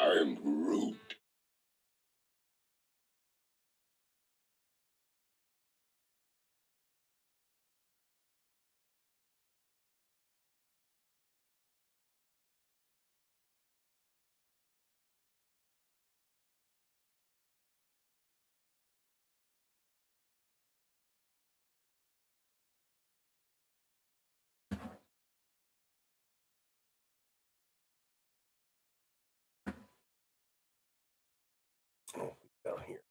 I'm Groot. Oh, down here.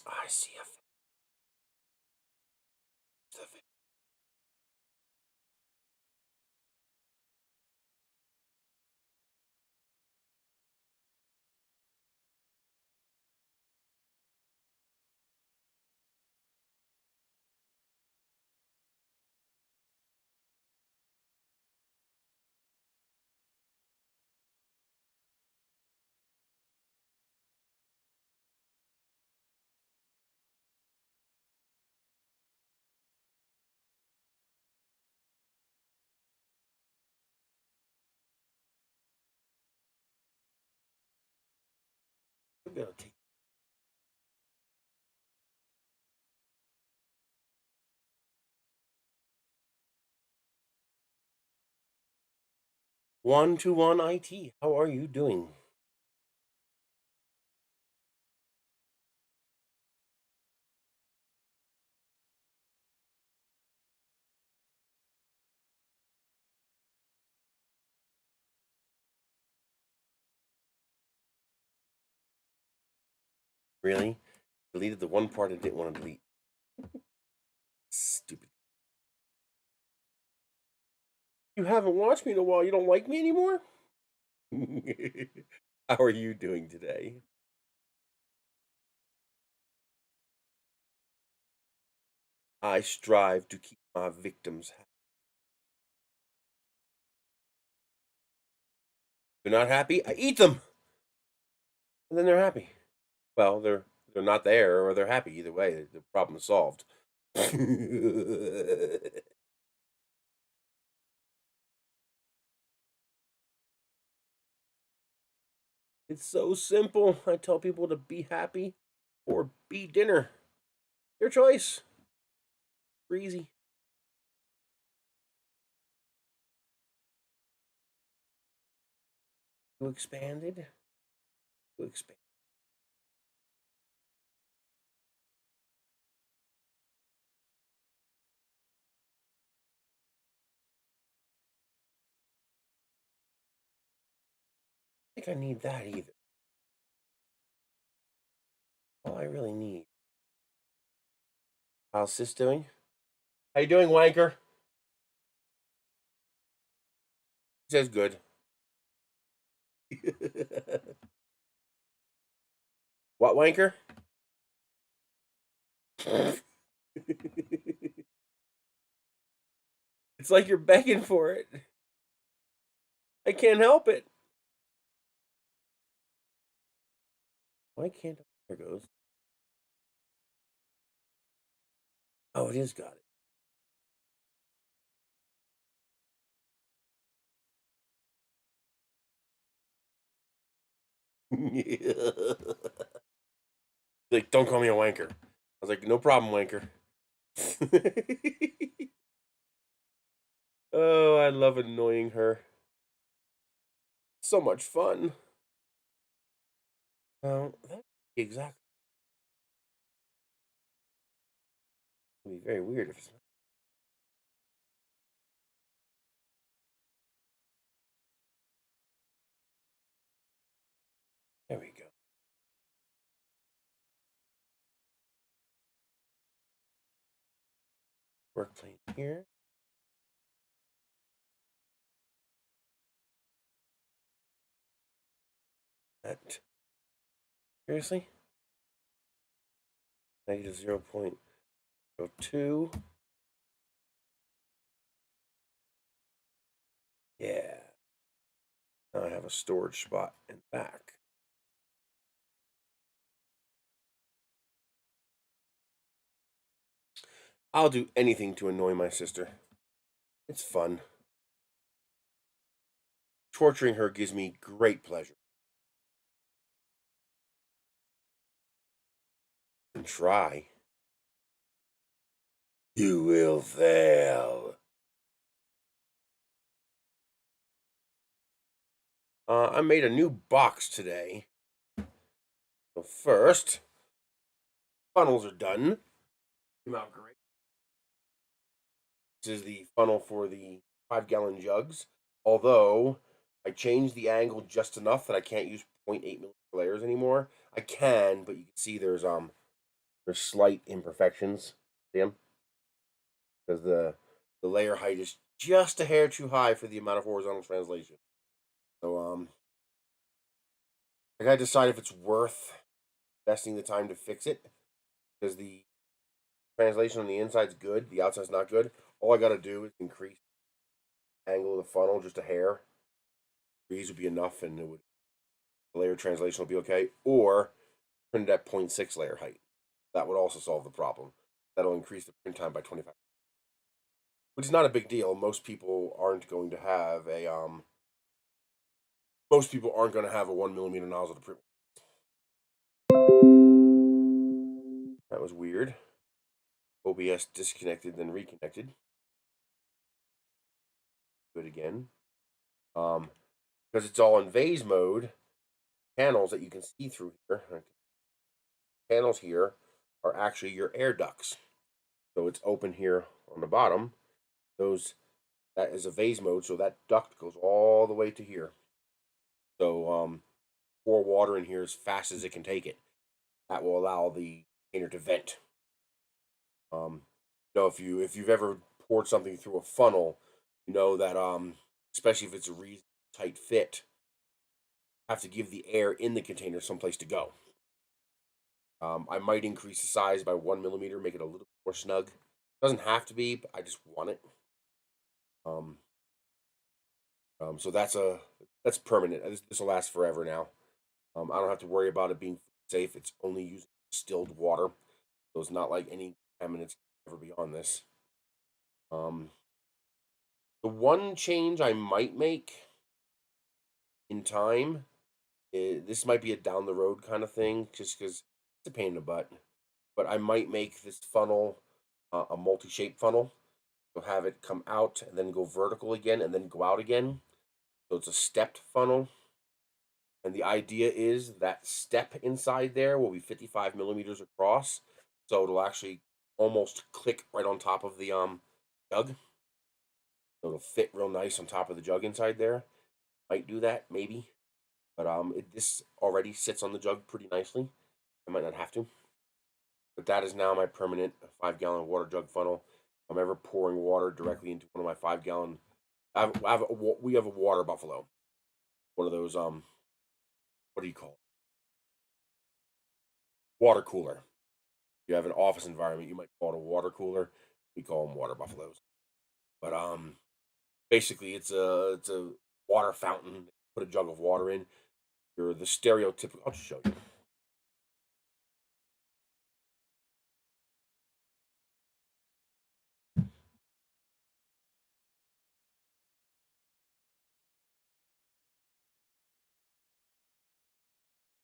I see a We're gonna take 121 IT. How are you doing? Really? Deleted the one part I didn't want to delete. Stupid. You haven't watched me in a while. You don't like me anymore? How are you doing today? I strive to keep my victims happy. They're not happy, I eat them. And then they're happy. Well, they're not there or they're happy. Either way, the problem is solved. It's so simple. I tell people to be happy or be dinner. Your choice. Easy. You expanded. You expand. I think I need that either. All I really need. How's sis doing? How you doing, wanker? He says good. What, wanker? It's like you're begging for it. I can't help it. Why can't I? There it goes. Oh, it is got it. Like, don't call me a wanker. I was like, no problem, wanker. Oh, I love annoying her. So much fun. That exactly. It'd be very weird if it's not. There we go. Work plane here. That Seriously? Negative 0.02. Yeah. Now I have a storage spot in the back. I'll do anything to annoy my sister. It's fun. Torturing her gives me great pleasure. And try. You will fail. I made a new box today. So first, funnels are done. Came out great. This is the funnel for the 5-gallon jugs. Although I changed the angle just enough that I can't use 0.8 millimeter layers anymore. I can, but you can see there's slight imperfections. See them? Because the layer height is just a hair too high for the amount of horizontal translation. So I gotta decide if it's worth investing the time to fix it, because the translation on the inside's good, the outside's not good. All I gotta do is increase the angle of the funnel just a hair. These would be enough, and the layer translation will be okay. Or print it at 0.6 layer height. That would also solve the problem. That'll increase the print time by 25, which is not a big deal. Most people aren't going to have a 1 millimeter nozzle to print. That was weird. OBS disconnected, then reconnected. Do it again. Because it's all in vase mode, panels that you can see through here, panels here are actually your air ducts. So it's open here on the bottom. That is a vase mode, so that duct goes all the way to here. So pour water in here as fast as it can take it. That will allow the container to vent. If you've ever poured something through a funnel, you know that especially if it's a reasonably tight fit, you have to give the air in the container someplace to go. I might increase the size by 1 millimeter, make it a little more snug. Doesn't have to be, but I just want it. So that's permanent. This will last forever now. I don't have to worry about it being safe. It's only using distilled water, so it's not like any contaminants ever be on this. The one change I might make in time, this might be a down the road kind of thing, just because it's a pain in the butt. But I might make this funnel a multi-shape funnel. So have it come out and then go vertical again and then go out again. So it's a stepped funnel. And the idea is that step inside there will be 55 millimeters across. So it'll actually almost click right on top of the jug. So it'll fit real nice on top of the jug inside there. Might do that, maybe. But this already sits on the jug pretty nicely. I might not have to. But that is now my permanent 5-gallon water jug funnel. If I'm ever pouring water directly into one of my 5-gallon, we have a water buffalo. One of those what do you call it? Water cooler. If you have an office environment, you might call it a water cooler. We call them water buffaloes. But basically it's a water fountain. Put a jug of water in. You're the stereotypical. I'll just show you.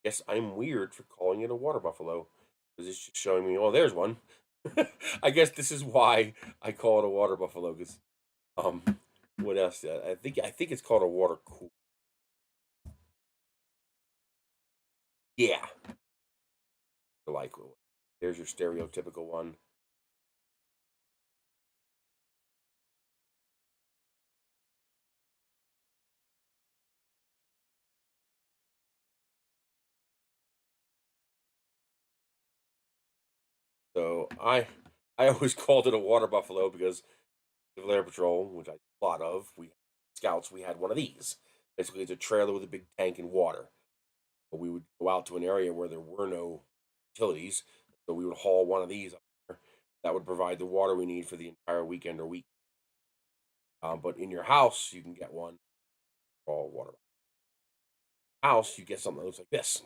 Guess I'm weird for calling it a water buffalo, because it's just showing me, oh, there's one. I guess this is why I call it a water buffalo, because what else? I think it's called a water cool. Yeah, like there's your stereotypical one. So I always called it a water buffalo because the Air Patrol, which I thought of, we scouts, we had one of these. Basically, it's a trailer with a big tank and water. But we would go out to an area where there were no utilities, so we would haul one of these up there. That would provide the water we need for the entire weekend or week. But in your house, you can get one all water. House, you get something that looks like this.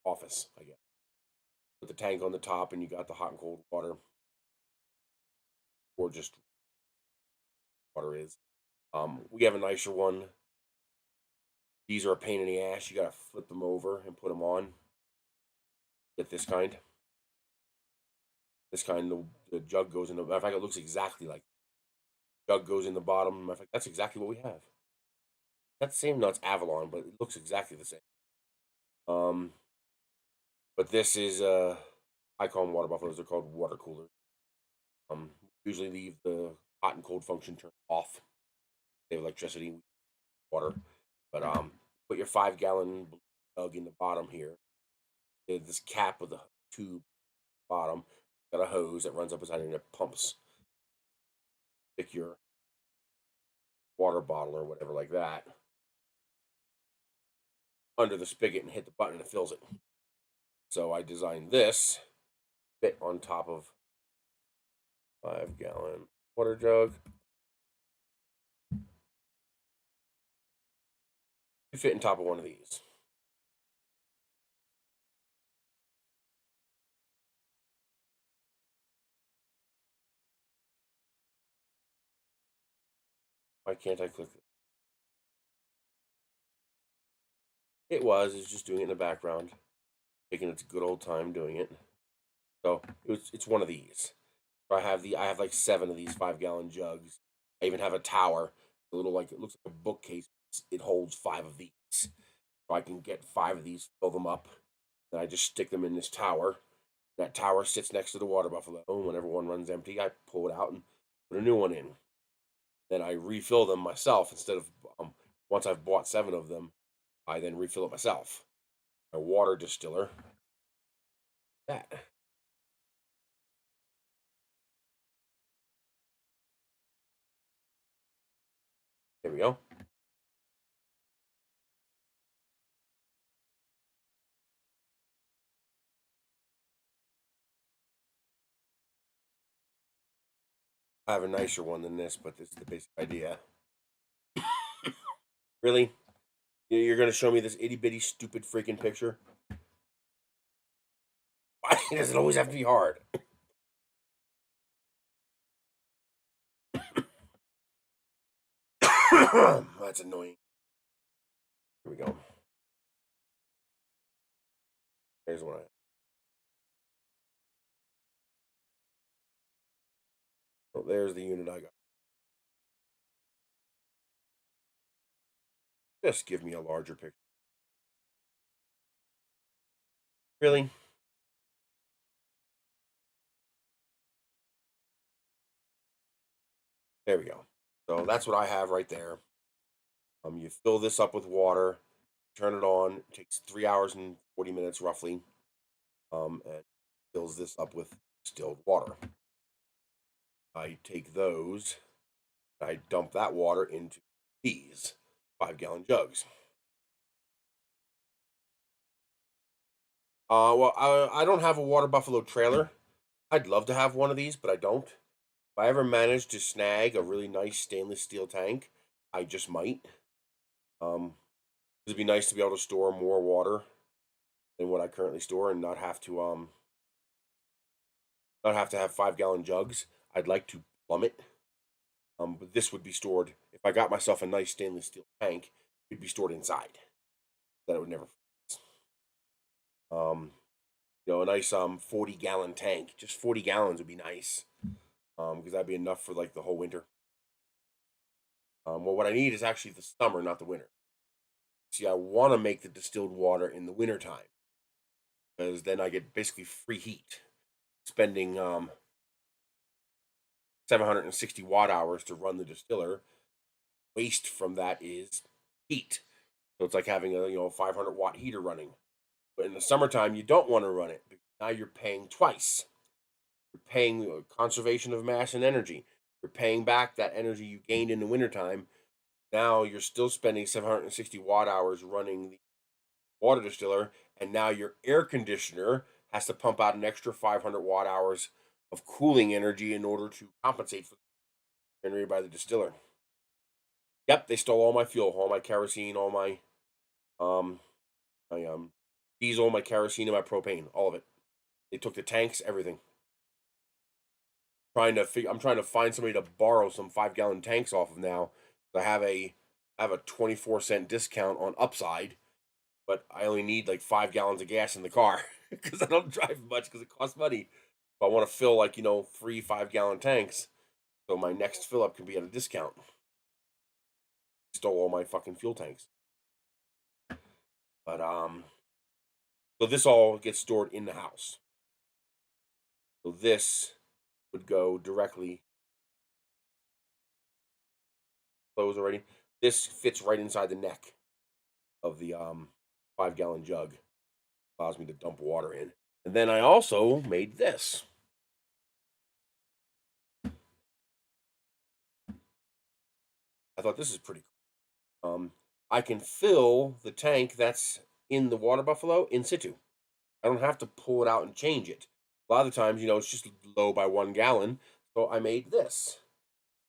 Office, I guess. With the tank on the top, and you got the hot and cold water, or just water is. We have a nicer one. These are a pain in the ass. You gotta flip them over and put them on. Get this kind. This kind, the jug goes in the. Matter of fact, it looks exactly like. Jug goes in the bottom. Matter of fact, that's exactly what we have. That's the same. No, it's Avalon, but it looks exactly the same. But this is I call them water buffaloes. They're called water coolers. Usually leave the hot and cold function turned off. They have electricity, water. But put your 5-gallon jug in the bottom here. There's this cap with a tube bottom. Got a hose that runs up inside and it pumps. Stick your water bottle or whatever like that under the spigot and hit the button and it fills it. So I designed this fit on top of 5-gallon water jug. You fit on top of one of these. Why can't I click it? It's just doing it in the background, taking its good old time doing it. So it's one of these. I have like 7 of these 5-gallon jugs. I even have a tower, a little like it looks like a bookcase. It holds 5 of these. So I can get 5 of these, fill them up, then I just stick them in this tower. That tower sits next to the water buffalo. And whenever one runs empty, I pull it out and put a new one in. Then I refill them myself instead of once I've bought 7 of them, I then refill it myself. My water distiller. That. There we go. I have a nicer one than this, but this is the basic idea. Really? You're going to show me this itty bitty stupid freaking picture? Why does it always have to be hard? That's annoying. Here we go. Here's one. Oh, there's the unit I got. Just give me a larger picture. Really? There we go. So that's what I have right there. You fill this up with water, turn it on. It takes 3 hours and 40 minutes roughly. And fills this up with distilled water. I take those, I dump that water into these 5-gallon jugs. Well, I don't have a water buffalo trailer. I'd love to have one of these, but I don't. If I ever manage to snag a really nice stainless steel tank, I just might. It'd be nice to be able to store more water than what I currently store, and not have to have 5-gallon jugs. I'd like to plummet. But this would be stored if I got myself a nice stainless steel tank. It'd be stored inside. That it would never. A nice 40-gallon tank. Just 40 gallons would be nice. Because that'd be enough for like the whole winter. Well, what I need is actually the summer, not the winter. See, I want to make the distilled water in the winter time, because then I get basically free heat. Spending 760 watt hours to run the distiller. Waste from that is heat. So it's like having a 500 watt heater running. But in the summertime, you don't want to run it, because now you're paying twice. You're paying conservation of mass and energy. You're paying back that energy you gained in the wintertime. Now you're still spending 760 watt hours running the water distiller, and now your air conditioner has to pump out an extra 500 watt hours of cooling energy in order to compensate for generated by the distiller. Yep, they stole all my fuel, all my kerosene, all um my diesel, my kerosene, and my propane, all of it. They took the tanks, everything. I'm trying to find somebody to borrow some 5 gallon tanks off of now. I have a 24-cent discount on Upside, but I only need like 5 gallons of gas in the car because I don't drive much because it costs money. But I want to fill like 3 5 gallon tanks, so my next fill up can be at a discount. Stole all my fucking fuel tanks. But so this all gets stored in the house. So this would go directly close already. This fits right inside the neck of the 5 gallon jug. Allows me to dump water in. And then I also made this. I thought this is pretty cool. I can fill the tank that's in the water buffalo in situ. I don't have to pull it out and change it. A lot of the times, it's just low by 1 gallon. So I made this.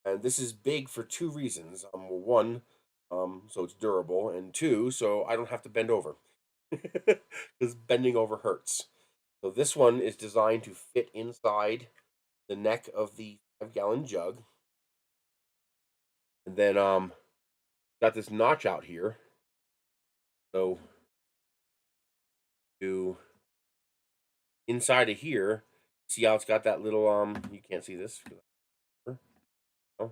And this is big for two reasons. One, so it's durable, and two, so I don't have to bend over. Because bending over hurts. So this one is designed to fit inside the neck of the 5 gallon jug. And then got this notch out here. So to inside of here, see how it's got that little you can't see this. Oh.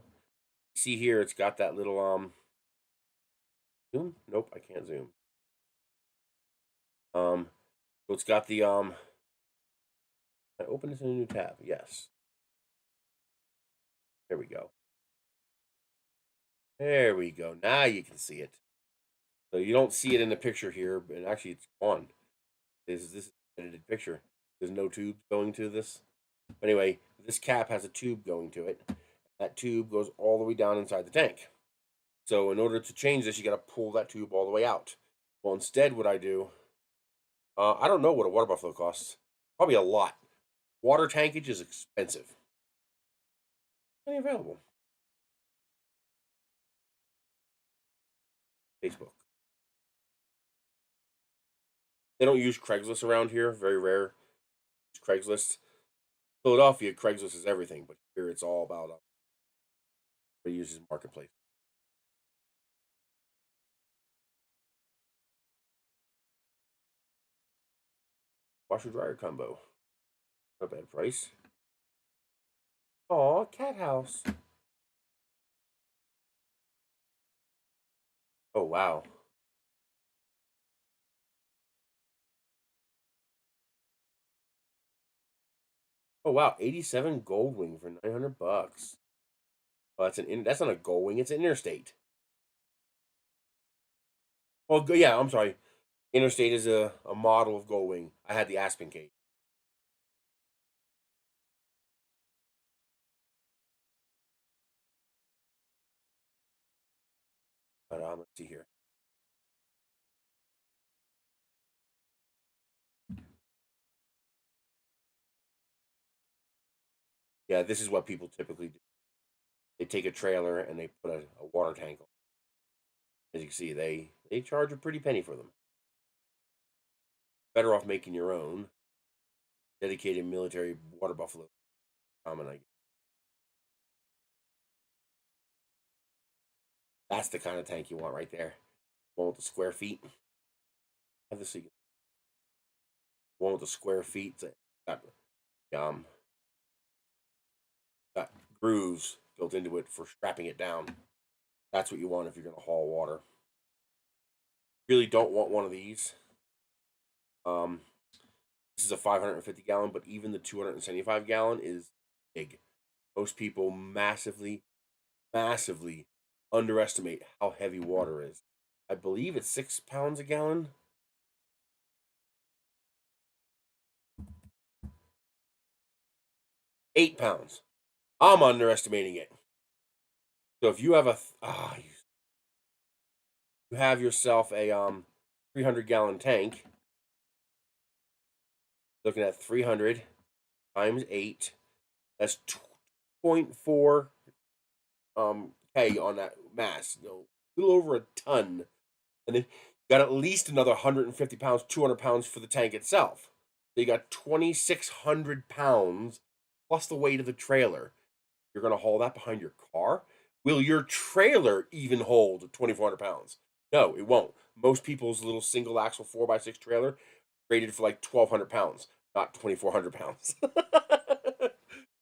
See here, it's got that little zoom? Nope, I can't zoom. So it's got the I open this in a new tab. Yes. There we go. There we go. Now you can see it. So you don't see it in the picture here, but actually it's on. This is an edited picture. There's no tube going to this. Anyway, this cap has a tube going to it. That tube goes all the way down inside the tank. So in order to change this, you got to pull that tube all the way out. Well, instead, what I do, I don't know what a water buffalo costs. Probably a lot. Water tankage is expensive. Only available. Facebook. They don't use Craigslist around here. Very rare. Use Craigslist. Philadelphia, Craigslist is everything, but here it's all about what uses marketplace. Washer dryer combo. Not bad price. Aw, cat house. Oh wow. Oh wow, 87 gold wing for $900. Oh, that's not a gold wing, it's an interstate. Well, yeah, I'm sorry. Interstate is a model of gold wing. I had the Aspen case. But let's see here. Yeah, this is what people typically do. They take a trailer and they put a water tank on. As you can see, they charge a pretty penny for them. Better off making your own dedicated military water buffalo. Common, I guess. That's the kind of tank you want right there. One with the square feet. Have this see. One with the square feet. Got um got grooves built into it for strapping it down. That's what you want if you're gonna haul water. Really don't want one of these. Um, this is a 550 gallon, but even the 275 gallon is big. Most people massively, massively underestimate how heavy water is. I believe it's 6 pounds a gallon. 8 pounds. I'm underestimating it. So if you have you have yourself 300-gallon tank. Looking at 300 times 8. That's 2.4 K on that mass. A little over a ton. And then you got at least another 150 pounds, 200 pounds for the tank itself. So you got 2,600 pounds plus the weight of the trailer. You're going to haul that behind your car? Will your trailer even hold 2,400 pounds? No, it won't. Most people's little single axle 4x6 trailer rated for like 1,200 pounds, not 2,400 pounds.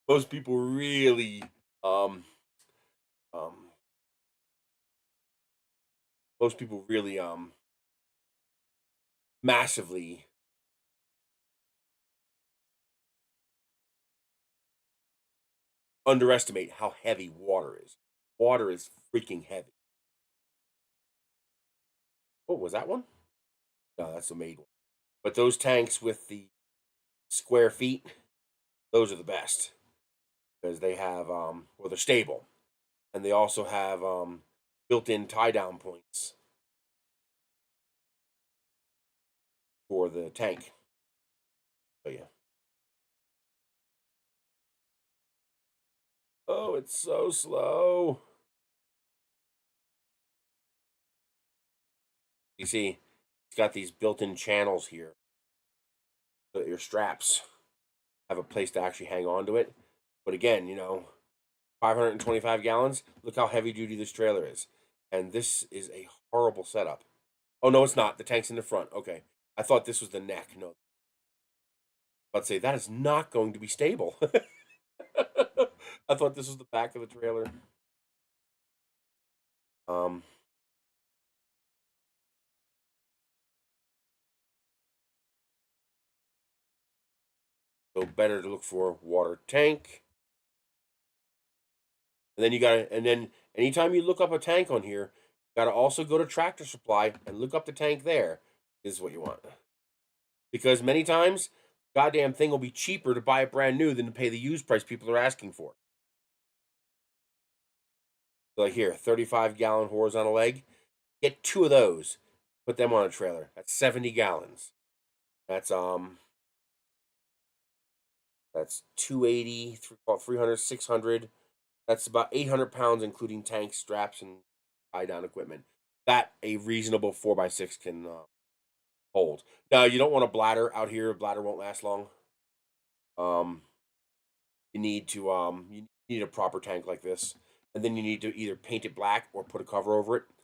Most people really, um, um, most people really, massively underestimate how heavy water is. Water is freaking heavy. What was that one? No, that's the made one. But those tanks with the square feet, those are the best because they have well, they're stable, and they also have built-in tie-down points for the tank. Oh yeah. Oh, it's so slow. You see, it's got these built-in channels here so that your straps have a place to actually hang on to it. But again, 525 gallons. Look how heavy duty this trailer is. And this is a horrible setup. Oh, no, it's not. The tank's in the front. Okay. I thought this was the neck. No. I'd say that is not going to be stable. I thought this was the back of the trailer. Um, so better to look for water tank. And then and then anytime you look up a tank on here, you gotta also go to Tractor Supply and look up the tank there. This is what you want. Because many times, goddamn thing will be cheaper to buy it brand new than to pay the used price people are asking for. So like here, 35-gallon horizontal leg. Get 2 of those. Put them on a trailer. That's 70 gallons. That's 280, 300, 600. That's about 800 pounds, including tanks, straps, and tie down equipment. That a reasonable 4x6 can hold. Now, you don't want a bladder out here. A bladder won't last long. You need to you need a proper tank like this, and then you need to either paint it black or put a cover over it so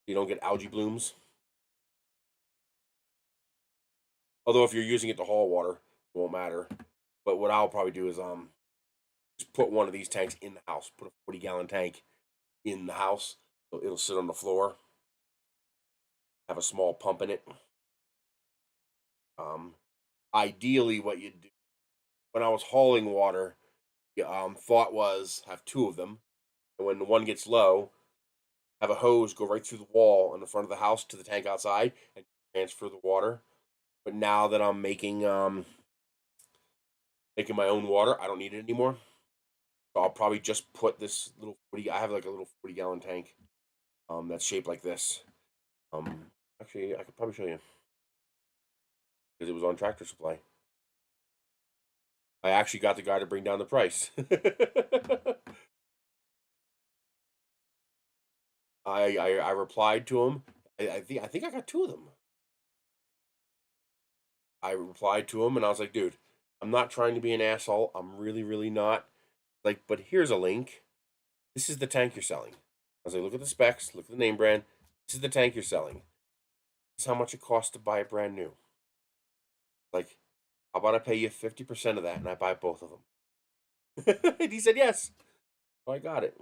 you don't get algae blooms. Although if you're using it to haul water, it won't matter. But what I'll probably do is just put one of these tanks in the house. Put a 40-gallon tank in the house, so it'll sit on the floor. Have a small pump in it. Um, Ideally, what you do when I was hauling water, thought was have 2 of them, and when the one gets low, have a hose go right through the wall in the front of the house to the tank outside and transfer the water. But now that I'm making my own water, I don't need it anymore. So I'll probably just put this little 40. I have like a little 40-gallon tank, that's shaped like this. Um, Actually, I could probably show you because it was on Tractor Supply. I actually got the guy to bring down the price. I replied to him. I think I got 2 of them. I replied to him and I was like, dude, I'm not trying to be an asshole. I'm really, really not. Like, but here's a link. This is the tank you're selling. I was like, look at the specs, look at the name brand. This is the tank you're selling. This is how much it costs to buy it brand new. Like, how about I pay you 50% of that and I buy both of them? And he said yes. So I got it.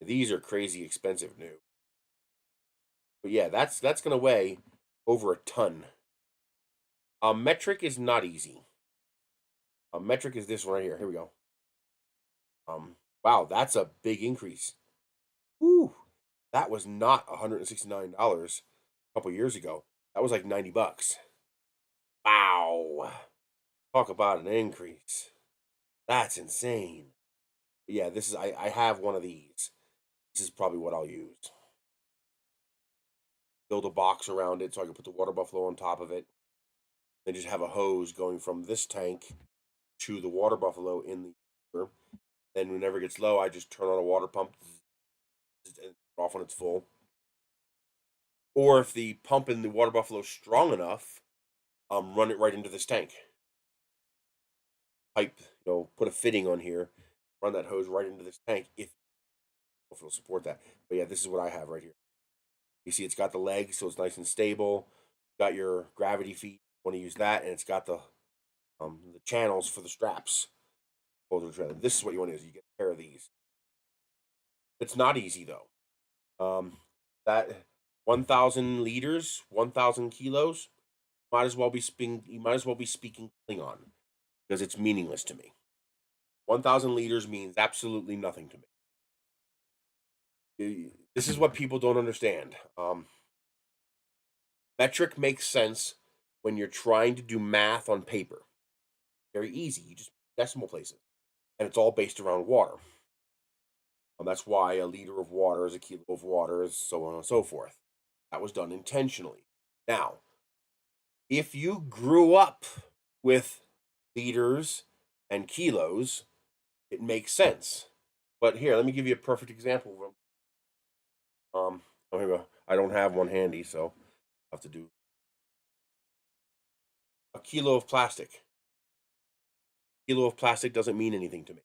These are crazy expensive new. But yeah, that's gonna weigh over a ton. Metric is not easy. Metric is this one right here. Here we go. Wow, that's a big increase. Whew, that was not $169 a couple years ago. That was like $90. Wow, talk about an increase. That's insane. But yeah, this is I have one of these. This is probably what I'll use. build a box around it so I can put the water buffalo on top of it. Then just have a hose going from this tank to the water buffalo in the water. Then whenever it gets low, I just turn on a water pump and off when it's full. Or if the pump in the water buffalo is strong enough, run it right into this tank. Pipe, put a fitting on here, run that hose right into this tank if it'll support that. But yeah, this is what I have right here. You see, it's got the legs, so it's nice and stable. Got your gravity feet. Want to use that, and it's got the channels for the straps. This is what you want to use. You get a pair of these. It's not easy though. That 1,000 liters, 1,000 kilos. You might as well be speaking Klingon because it's meaningless to me. 1,000 liters means absolutely nothing to me. This is what people don't understand. Metric makes sense when you're trying to do math on paper. Very easy. You just decimal places. And it's all based around water. That's why a liter of water is a kilo of water, is so on and so forth. That was done intentionally. Now, if you grew up with liters and kilos, it makes sense. But here, let me give you a perfect example. Oh, here we go. I don't have one handy, so I have to do a kilo of plastic. A kilo of plastic doesn't mean anything to me.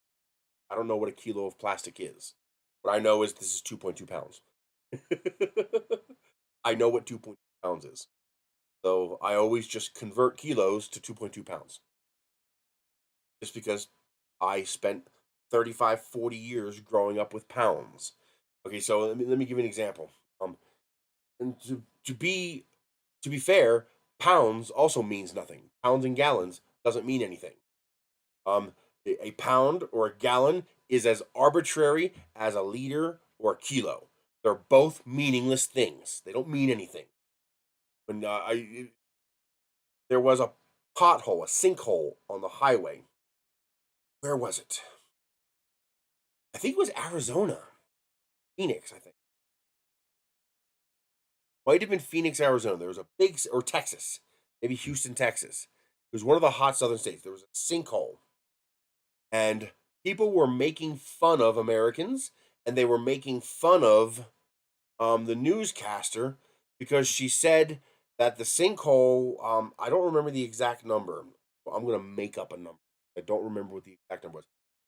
I don't know what a kilo of plastic is. What I know is this is 2.2 pounds. I know what 2.2 pounds is. So I always just convert kilos to 2.2 pounds. Just because I spent 35, 40 years growing up with pounds. Okay, so let me give you an example. And to be fair, pounds also means nothing. Pounds and gallons doesn't mean anything. A pound or a gallon is as arbitrary as a liter or a kilo. They're both meaningless things. They don't mean anything. When there was a pothole, a sinkhole on the highway. Where was it? I think it was Arizona, Phoenix. I think might have been Phoenix, Arizona. There was a big, or Texas, maybe Houston, Texas. It was one of the hot southern states. There was a sinkhole, and people were making fun of Americans, and they were making fun of the newscaster because she said that the sinkhole. I don't remember the exact number. I'm gonna make up a number. I don't remember what the exact number was.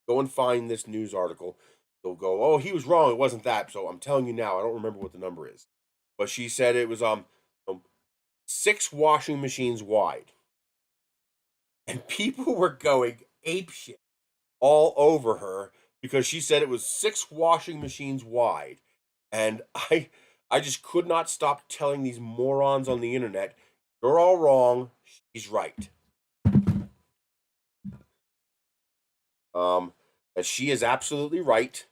Go and find this news article. They'll go, oh, he was wrong. It wasn't that. So I'm telling you now, I don't remember what the number is. But she said it was 6 washing machines wide. And people were going apeshit all over her because she said it was 6 washing machines wide. And I just could not stop telling these morons on the internet, you're all wrong, she's right. That she is absolutely right,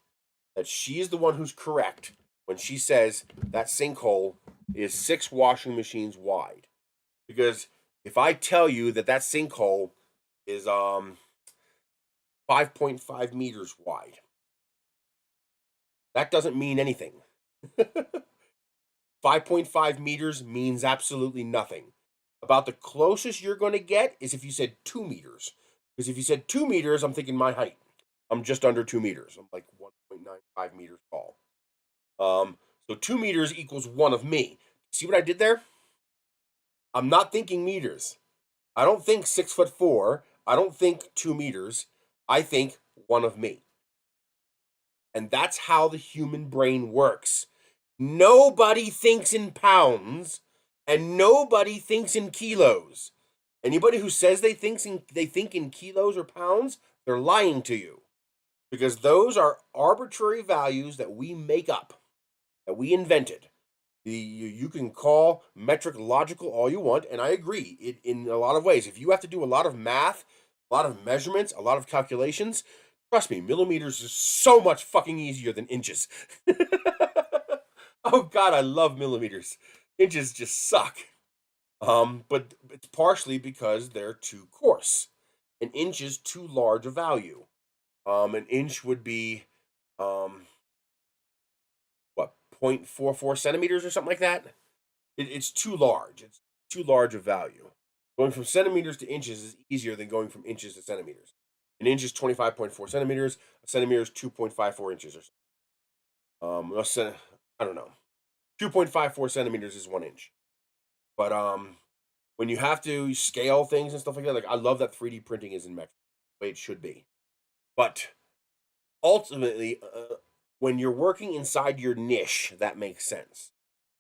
that she is the one who's correct when she says that sinkhole is 6 washing machines wide. Because if I tell you that sinkhole is 5.5 meters wide, that doesn't mean anything. 5.5 meters means absolutely nothing. About the closest you're going to get is if you said 2 meters. Because if you said 2 meters, I'm thinking my height. I'm just under 2 meters. I'm like 1.95 meters tall. So 2 meters equals 1 of me. See what I did there? I'm not thinking meters. I don't think 6'4". I don't think 2 meters. I think 1 of me. And that's how the human brain works. Nobody thinks in pounds, and nobody thinks in kilos. Anybody who says they think in kilos or pounds, they're lying to you. Because those are arbitrary values that we make up, that we invented. You can call metric logical all you want, and I agree in a lot of ways. If you have to do a lot of math, a lot of measurements, a lot of calculations, trust me, millimeters is so much fucking easier than inches. Oh God, I love millimeters. Inches just suck. But it's partially because they're too coarse. An inch is too large a value. An inch would be what, 0.44 centimeters or something like that. it's too large. It's too large of value. Going from centimeters to inches is easier than going from inches to centimeters. An inch is 25.4 centimeters. A centimeter is 2.54 inches or so. I don't know. 2.54 centimeters is 1 inch. But when you have to scale things and stuff like that, like I love that 3D printing is in metric, the way it should be. But ultimately, when you're working inside your niche, that makes sense.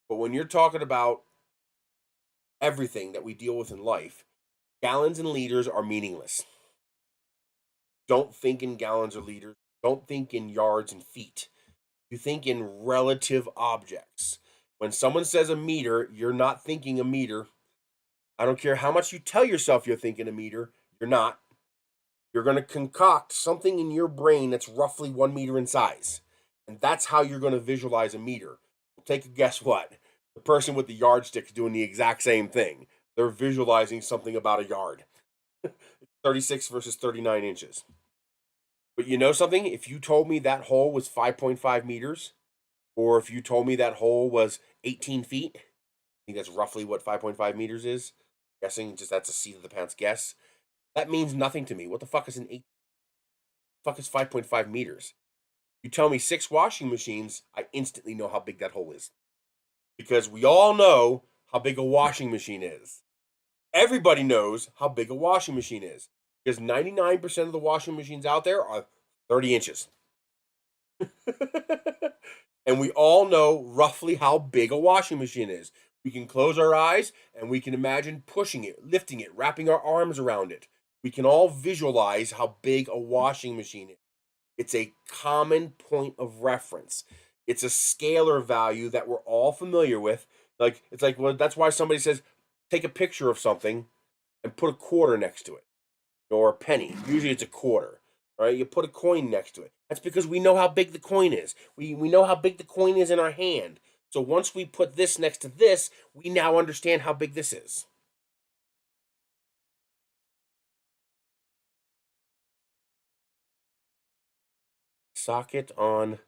But when you're talking about everything that we deal with in life, gallons and liters are meaningless. Don't think in gallons or liters. Don't think in yards and feet. You think in relative objects. When someone says a meter, you're not thinking a meter. I don't care how much you tell yourself you're thinking a meter, you're not. You're going to concoct something in your brain that's roughly 1 meter in size. And that's how you're going to visualize a meter. Well, take a guess what? The person with the yardstick is doing the exact same thing. They're visualizing something about a yard. 36 versus 39 inches. But you know something? If you told me that hole was 5.5 meters, or if you told me that hole was 18 feet, I think that's roughly what 5.5 meters is. Guessing, just that's a seat of the pants guess. That means nothing to me. What the fuck is an 8? Fuck is 5.5 meters? You tell me 6 washing machines, I instantly know how big that hole is. Because we all know how big a washing machine is. Everybody knows how big a washing machine is. Because 99% of the washing machines out there are 30 inches. And we all know roughly how big a washing machine is. We can close our eyes and we can imagine pushing it, lifting it, wrapping our arms around it. We can all visualize how big a washing machine is. It's a common point of reference. It's a scalar value that we're all familiar with. Like it's like, well, that's why somebody says take a picture of something and put a quarter next to it or a penny. Usually it's a quarter, right? You put a coin next to it. That's because we know how big the coin is. We know how big the coin is in our hand. So once we put this next to this, we now understand how big this is. Socket on.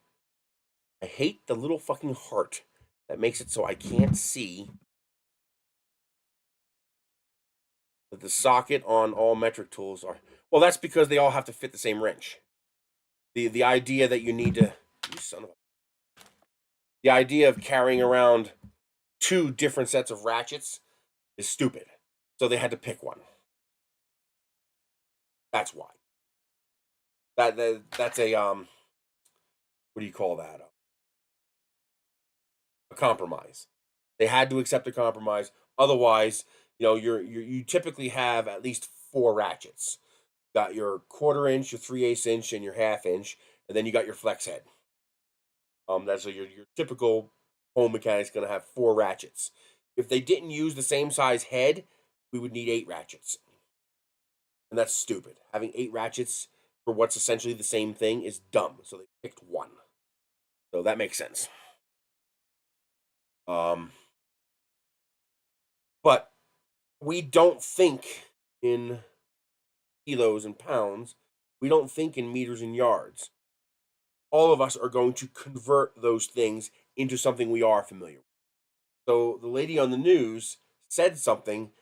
I hate the little fucking heart that makes it so I can't see that the socket on all metric tools are. Well, that's because they all have to fit the same wrench. The idea that you need to. You son of a. The idea of carrying around 2 different sets of ratchets is stupid. So they had to pick one. That's why. That's a what do you call that? A compromise. They had to accept a compromise. Otherwise, you typically have at least 4 ratchets. Got your 1/4 inch, your 3/8 inch, and your 1/2 inch, and then you got your flex head. That's so your typical home mechanic's going to have 4 ratchets. If they didn't use the same size head, we would need 8 ratchets, and that's stupid. Having 8 ratchets for what's essentially the same thing is dumb. So they picked one. So that makes sense. Um, but we don't think in kilos and pounds. We don't think in meters and yards. All of us are going to convert those things into something we are familiar with. So the lady on the news said something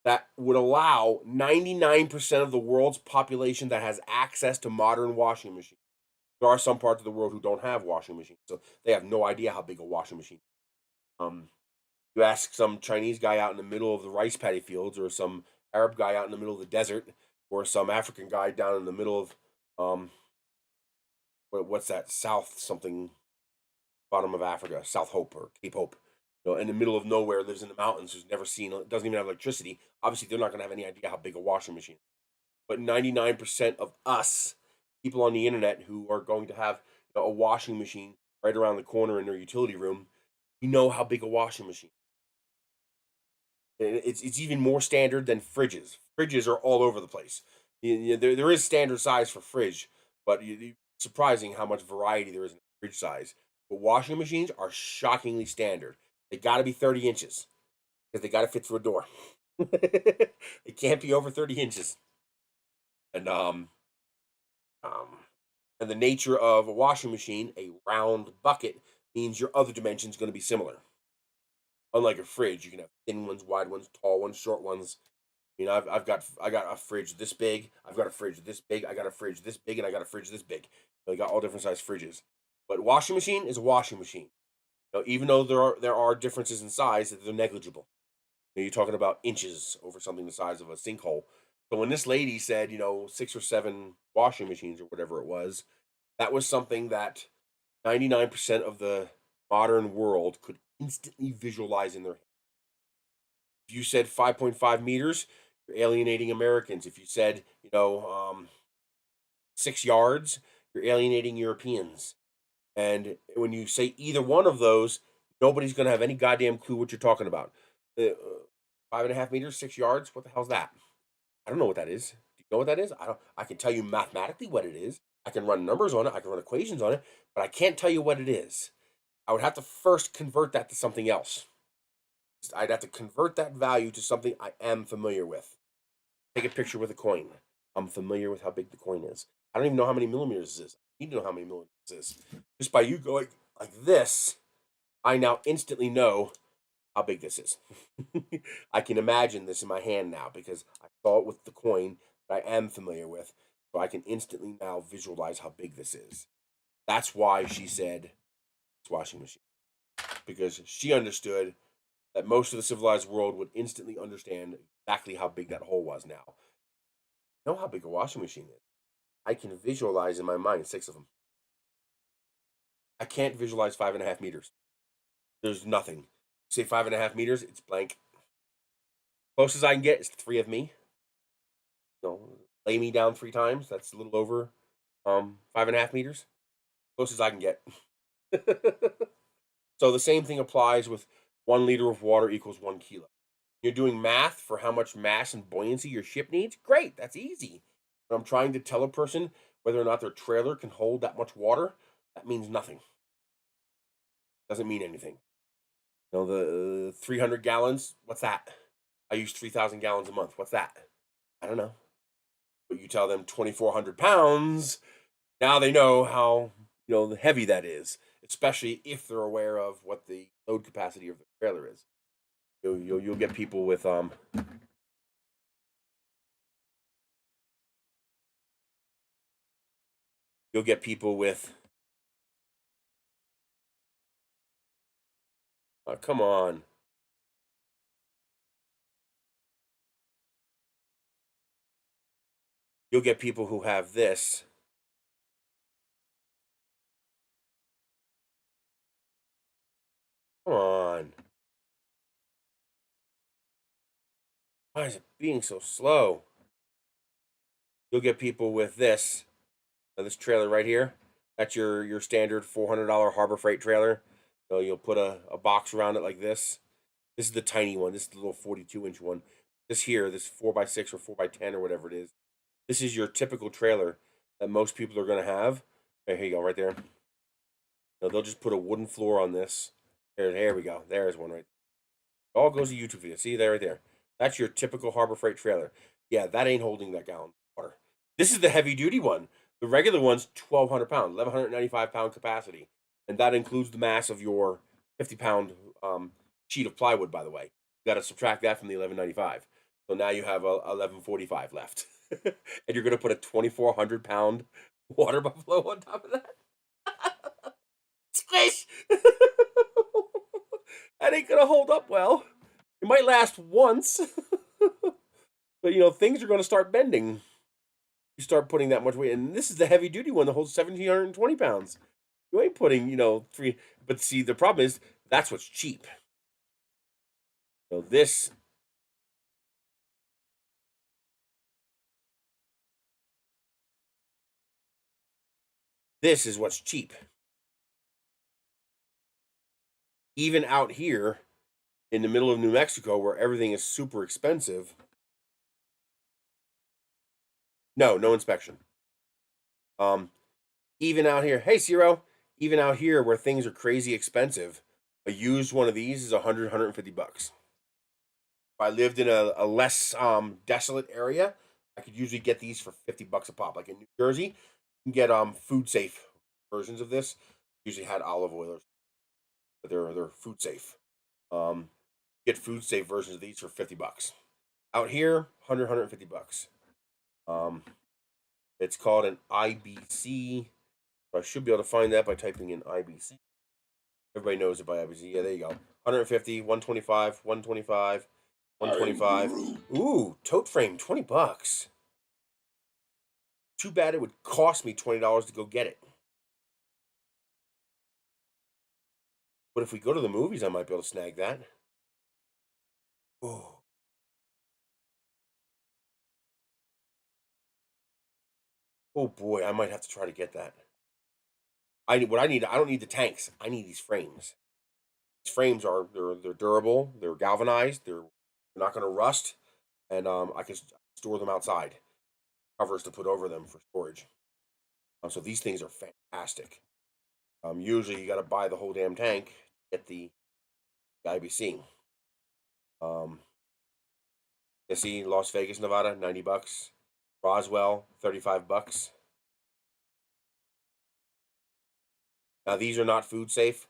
that would allow 99% of the world's population that has access to modern washing machines. There are some parts of the world who don't have washing machines, so they have no idea how big a washing machine is. You ask some Chinese guy out in the middle of the rice paddy fields, or some Arab guy out in the middle of the desert, or some African guy down in the middle of what's that, South something, bottom of Africa, South Hope or Cape Hope, in the middle of nowhere, lives in the mountains, who's never seen, doesn't even have electricity. Obviously, they're not going to have any idea how big a washing machine is. But 99% of us, people on the internet who are going to have a washing machine right around the corner in their utility room, you know how big a washing machine. It's even more standard than fridges. Fridges are all over the place. There is standard size for fridge, but surprising how much variety there is in fridge size. But washing machines are shockingly standard. They got to be 30 inches because they got to fit through a door. It can't be over 30 inches. And and the nature of a washing machine, a round bucket, means your other dimension is going to be similar. Unlike a fridge, you can have thin ones, wide ones, tall ones, short ones. I got a fridge this big. I've got a fridge this big. I got a fridge this big, and I got a fridge this big. I got all different size fridges. But washing machine is a washing machine. Even though there are differences in size, they're negligible. You're talking about inches over something the size of a sinkhole. So when this lady said, 6 or 7 washing machines or whatever it was, that was something that 99% of the modern world could instantly visualize in their head. If you said 5.5 meters, you're alienating Americans. If you said, 6 yards, you're alienating Europeans. And when you say either one of those, nobody's going to have any goddamn clue what you're talking about. 5.5 meters, 6 yards. What the hell's that? I don't know what that is. Do you know what that is? I don't. I can tell you mathematically what it is. I can run numbers on it. I can run equations on it, but I can't tell you what it is. I would have to first convert that to something else. I'd have to convert that value to something I am familiar with. Take a picture with a coin. I'm familiar with how big the coin is. I don't even know how many millimeters this is. I need to know how many millimeters this is. Just by you going like this, I now instantly know how big this is. I can imagine this in my hand now because I saw it with the coin that I am familiar with. So I can instantly now visualize how big this is. That's why she said it's washing machine. Because she understood that most of the civilized world would instantly understand exactly how big that hole was now. You know how big a washing machine is? I can visualize in my mind 6 of them. I can't visualize 5.5 meters. There's nothing. Say 5.5 meters, it's blank. Closest I can get is 3 of me. Lay me down 3 times. That's a little over 5.5 meters. Closest I can get. So the same thing applies with 1 liter of water equals 1 kilo. You're doing math for how much mass and buoyancy your ship needs. Great, that's easy. But I'm trying to tell a person whether or not their trailer can hold that much water. That means nothing. Doesn't mean anything. The 300 gallons. What's that? I use 3,000 gallons a month. What's that? I don't know. But you tell them 2,400 pounds. Now they know how heavy that is, especially if they're aware of what the load capacity of the trailer is. You'll get people with you'll get people with come on. You'll get people who have this. Come on. Why is it being so slow? You'll get people with this. This trailer right here. That's your standard $400 Harbor Freight trailer. You'll put a box around it like this. This is the tiny one. This is the little 42-inch one. This 4x6 or 4x10 or whatever it is. This is your typical trailer that most people are going to have. Here you go, right there. They'll just put a wooden floor on this. There we go. There's one right there. It all goes to YouTube video. See, there right there. That's your typical Harbor Freight trailer. Yeah, that ain't holding that gallon of water. This is the heavy-duty one. The regular one's 1,200 pounds, 1,195 pound capacity. And that includes the mass of your 50-pound sheet of plywood, by the way. You got to subtract that from the 1,195. So now you have 1,145 left. And you're going to put a 2,400 pound water buffalo on top of that? Squish! That ain't going to hold up well. It might last once. But, things are going to start bending. You start putting that much weight. And this is the heavy duty one that holds 1,720 pounds. You ain't putting, 3. But see, the problem is that's what's cheap. This is what's cheap. Even out here in the middle of New Mexico where everything is super expensive. No inspection. Even out here, hey Ciro, even out here where things are crazy expensive, a used one of these is 150 bucks. If I lived in a less desolate area, I could usually get these for 50 bucks a pop. Like in New Jersey, you can get food safe versions of this. Usually had olive oil, but they're food safe. get food safe versions of these for $50. Out here, 150 bucks. It's called an IBC. I should be able to find that by typing in IBC. Everybody knows it by IBC. Yeah, there you go. 150, 125, 125, 125. Ooh, tote frame, 20 bucks. Too bad it would cost me $20 to go get it. But if we go to the movies, I might be able to snag that. Oh. Oh boy, I might have to try to get that. I don't need the tanks. I need these frames. These frames are they're durable, they're galvanized, they're not gonna rust, and I can store them outside. Covers to put over them for storage. So these things are fantastic. Usually you got to buy the whole damn tank, get the IBC. You see, Las Vegas, Nevada, 90 bucks. Roswell, 35 bucks. Now these are not food safe,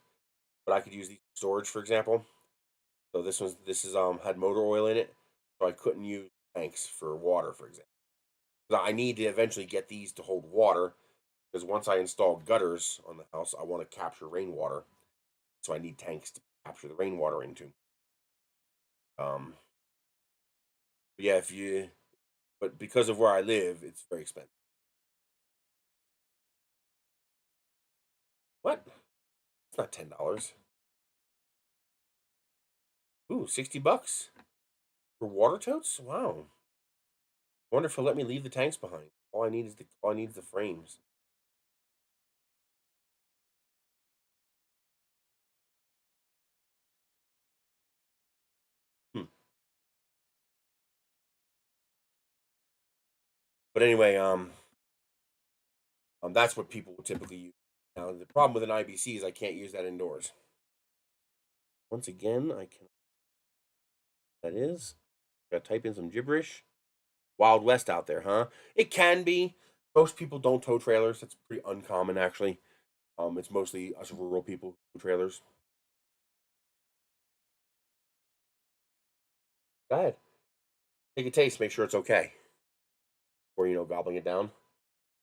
but I could use these for storage, for example. So this is had motor oil in it, so I couldn't use tanks for water, for example. I need to eventually get these to hold water, because once I install gutters on the house, I want to capture rainwater. So I need tanks to capture the rainwater into. Yeah, but because of where I live, it's very expensive. What? It's not $10. Ooh, 60 bucks for water totes? Wow. I wonder if he'll let me leave the tanks behind. All I need is the frames. Hmm. But anyway, that's what people would typically use. Now the problem with an IBC is I can't use that indoors. Once again, I can. That is. Gotta type in some gibberish. Wild West out there, huh? It can be. Most people don't tow trailers. That's pretty uncommon, actually. It's mostly us rural people who tow trailers. Go ahead. Take a taste. Make sure it's okay. Or gobbling it down.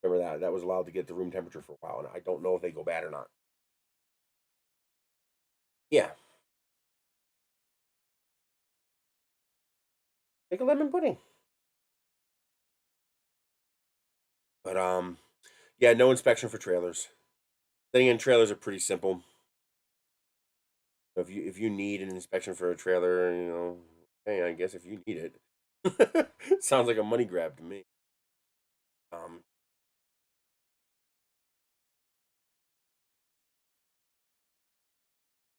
Remember that was allowed to get to room temperature for a while, and I don't know if they go bad or not. Yeah, make a lemon pudding. But yeah, no inspection for trailers. Then again, trailers are pretty simple. If you need an inspection for a trailer, hey, I guess if you need it, sounds like a money grab to me. Um,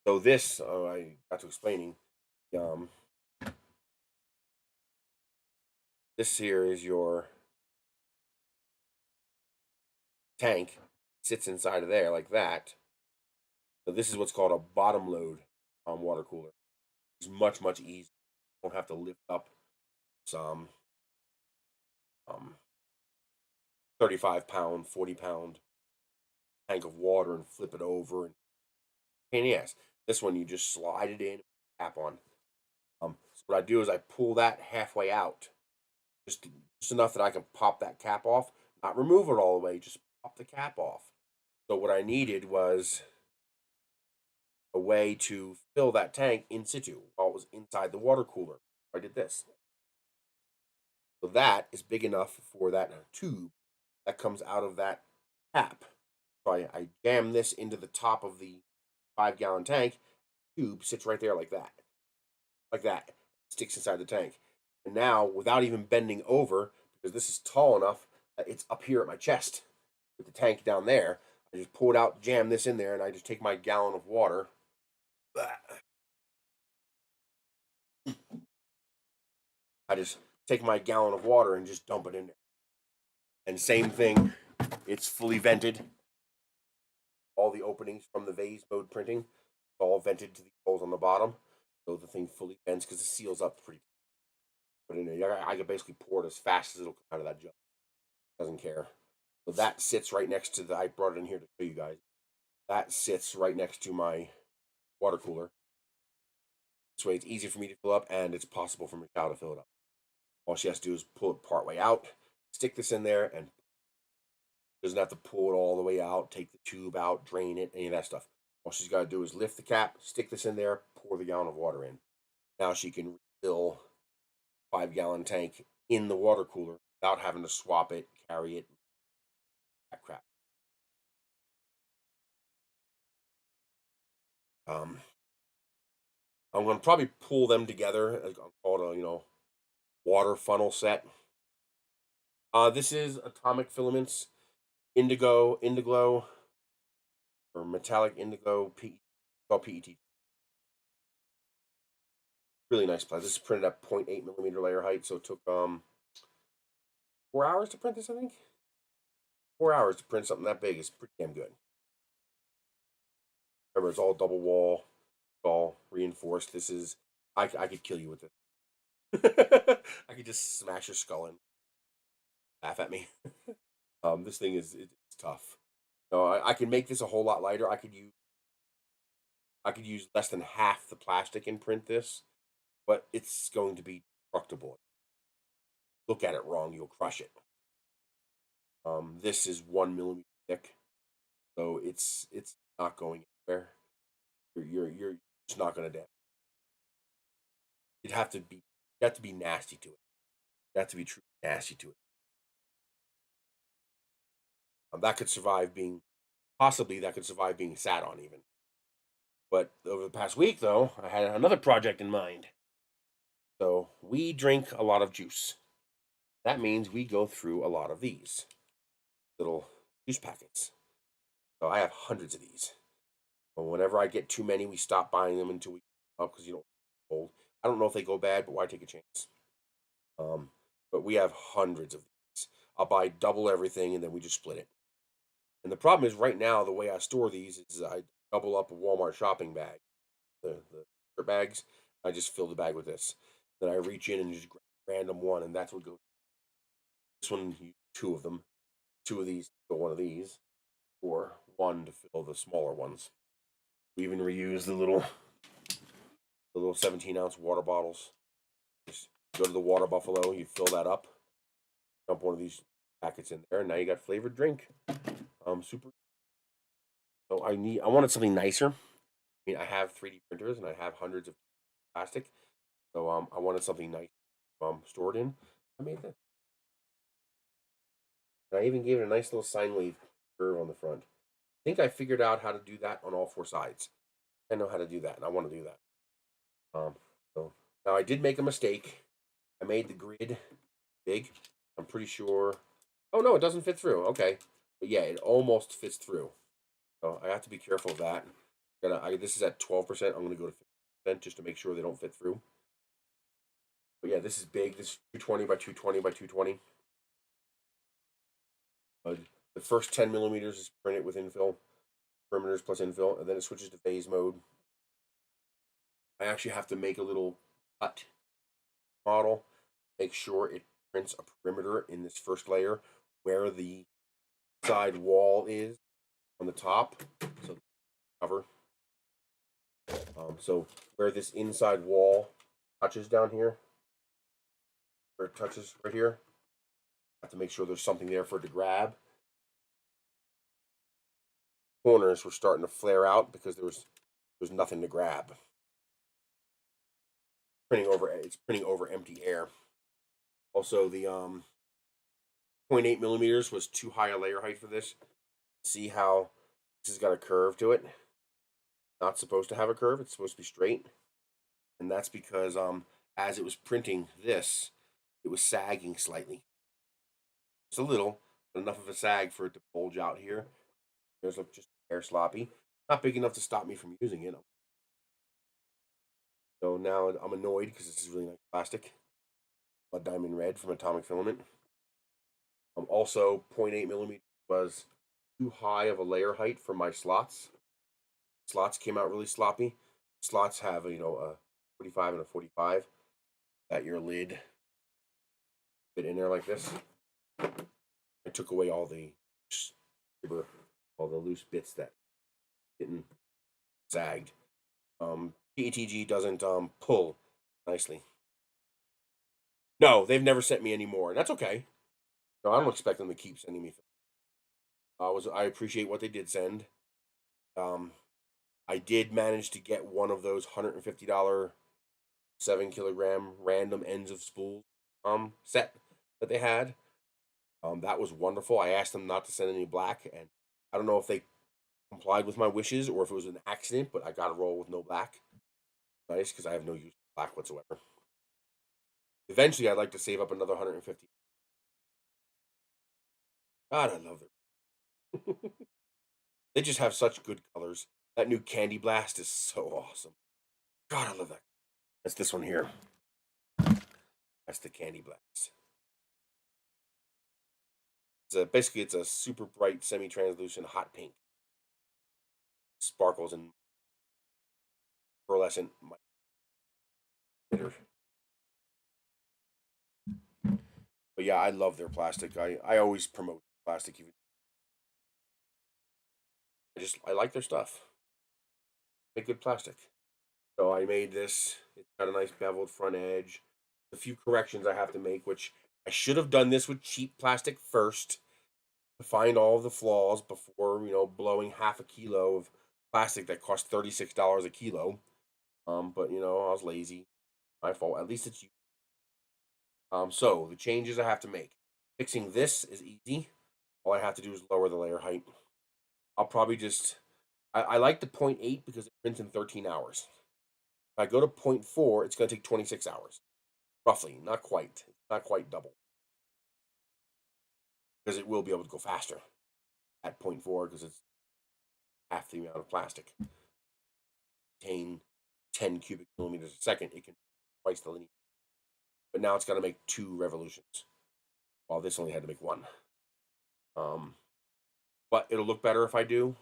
so this, I got to explaining. Um, this here is your tank. Sits inside of there like that. So this is what's called a bottom load water cooler. It's much easier. You don't have to lift up some 35-pound, 40-pound tank of water and flip it over. And pain in the ass. This one you just slide it in, tap on. So what I do is I pull that halfway out, just enough that I can pop that cap off, not remove it all the way, just pop the cap off. So what I needed was a way to fill that tank in situ while it was inside the water cooler. I did this. So that is big enough for that tube that comes out of that cap. So I jam this into the top of the 5-gallon tank. Tube sits right there like that. Like that. Sticks inside the tank. And now, without even bending over, because this is tall enough that it's up here at my chest with the tank down there, I just pull it out, jam this in there, and I just take my gallon of water. I just take my gallon of water and just dump it in there. And same thing, it's fully vented. All the openings from the vase mode printing, all vented to the holes on the bottom. So the thing fully vents because it seals up pretty. But in there, I can basically pour it as fast as it'll come out of that jug. Doesn't care. So that sits right next to I brought it in here to show you guys. That sits right next to my water cooler. This way it's easy for me to fill up, and it's possible for Michelle to fill it up. All she has to do is pull it part way out, stick this in there, and doesn't have to pull it all the way out, take the tube out, drain it, any of that stuff. All she's got to do is lift the cap, stick this in there, pour the gallon of water in. Now she can refill 5-gallon tank in the water cooler without having to swap it, carry it, that crap. I'm going to probably pull them together. I'll call it a water funnel set. This is Atomic Filaments Indiglo, or Metallic Indigo called PET. Really nice plastic. This is printed at 0.8 millimeter layer height, so it took 4 hours to print this, I think. 4 hours to print something that big is pretty damn good. Remember, it's all double wall, it's all reinforced. This is, I could kill you with this. I could just smash your skull in. Laugh at me. This thing it's tough. I can make this a whole lot lighter. I could use less than half the plastic and print this, but it's going to be destructible. Look at it wrong, you'll crush it. This is 1 millimeter thick, so it's not going anywhere. You're just not going to damage. You have to be nasty to it. You have to be truly nasty to it. That could survive being sat on even. But over the past week, though, I had another project in mind. So we drink a lot of juice. That means we go through a lot of these little juice packets. So I have hundreds of these. But whenever I get too many, we stop buying them until we up because old. I don't know if they go bad, but why take a chance? But we have hundreds of these. I'll buy double everything and then we just split it. And the problem is right now the way I store these is I double up a Walmart shopping bag, the bags. I just fill the bag with this. Then I reach in and just grab random one, and that's what goes. This one, two of them, two of these to one of these, or one to fill the smaller ones. We even reuse the little 17-ounce water bottles. Just go to the Water Buffalo, you fill that up, dump one of these packets in there, and now you got flavored drink. Super. So I wanted something nicer. I mean, I have 3D printers and I have hundreds of plastic, so I wanted something nice stored in. I made that. And I even gave it a nice little sine wave curve on the front. I think I figured out how to do that on all 4 sides. I know how to do that, and I want to do that. So now I did make a mistake. I made the grid big. I'm pretty sure. Oh no, it doesn't fit through. Okay, but yeah, it almost fits through. So I have to be careful of that. This is at 12%. I'm gonna go to 50% just to make sure they don't fit through. But yeah, this is big. This is 220 by 220 by 220. The first 10 millimeters is printed with infill, perimeters plus infill, and then it switches to phase mode. I actually have to make a little cut model, make sure it prints a perimeter in this first layer where the side wall is on the top. So cover. So where this inside wall touches down here, where it touches right here, I have to make sure there's something there for it to grab. Corners were starting to flare out because there was nothing to grab. It's printing over empty air. Also, the 0.8 millimeters was too high a layer height for this. See how this has got a curve to it? Not supposed to have a curve. It's supposed to be straight, and that's because as it was printing this, it was sagging slightly. Just a little, but enough of a sag for it to bulge out here. There's just air sloppy. Not big enough to stop me from using it. So now I'm annoyed because this is really nice plastic. Blood diamond red from Atomic Filament. Also, 0.8 millimeters was too high of a layer height for my slots. Slots came out really sloppy. Slots have a 45 and a 45. Got your lid fit in there like this. I took away all the loose bits that didn't zagged. PETG doesn't pull nicely. No, they've never sent me any more, and that's okay. No, I don't expect them to keep sending me. I appreciate what they did send. I did manage to get one of those $150 7 kilogram random ends of spools set that they had. That was wonderful. I asked them not to send any black, and I don't know if they complied with my wishes or if it was an accident, but I got to roll with no black. Nice, because I have no use for black whatsoever. Eventually, I'd like to save up another 150. God, I love it. They just have such good colors. That new Candy Blast is so awesome. God, I love that. That's this one here. That's the Candy Blast. Basically, it's a super bright, semi-translucent hot pink. Sparkles and pearlescent. But yeah, I love their plastic. I always promote plastic. I like their stuff. Make good plastic. So I made this. It's got a nice beveled front edge. A few corrections I have to make, which I should have done this with cheap plastic first to find all of the flaws before, blowing half a kilo of plastic that cost $36 a kilo. But I was lazy. My fault. At least it's you. So the changes I have to make. Fixing this is easy. All I have to do is lower the layer height. I'll probably just I like the 0.8 because it prints in 13 hours. If I go to 0.4, it's going to take 26 hours. Roughly. Not quite. Not quite double. Because it will be able to go faster at 0.4 because it's half the amount of plastic. Contain 10 cubic millimeters a second, it can twice the linear. But now it's got to make 2 revolutions, while this only had to make 1. But it'll look better if I do.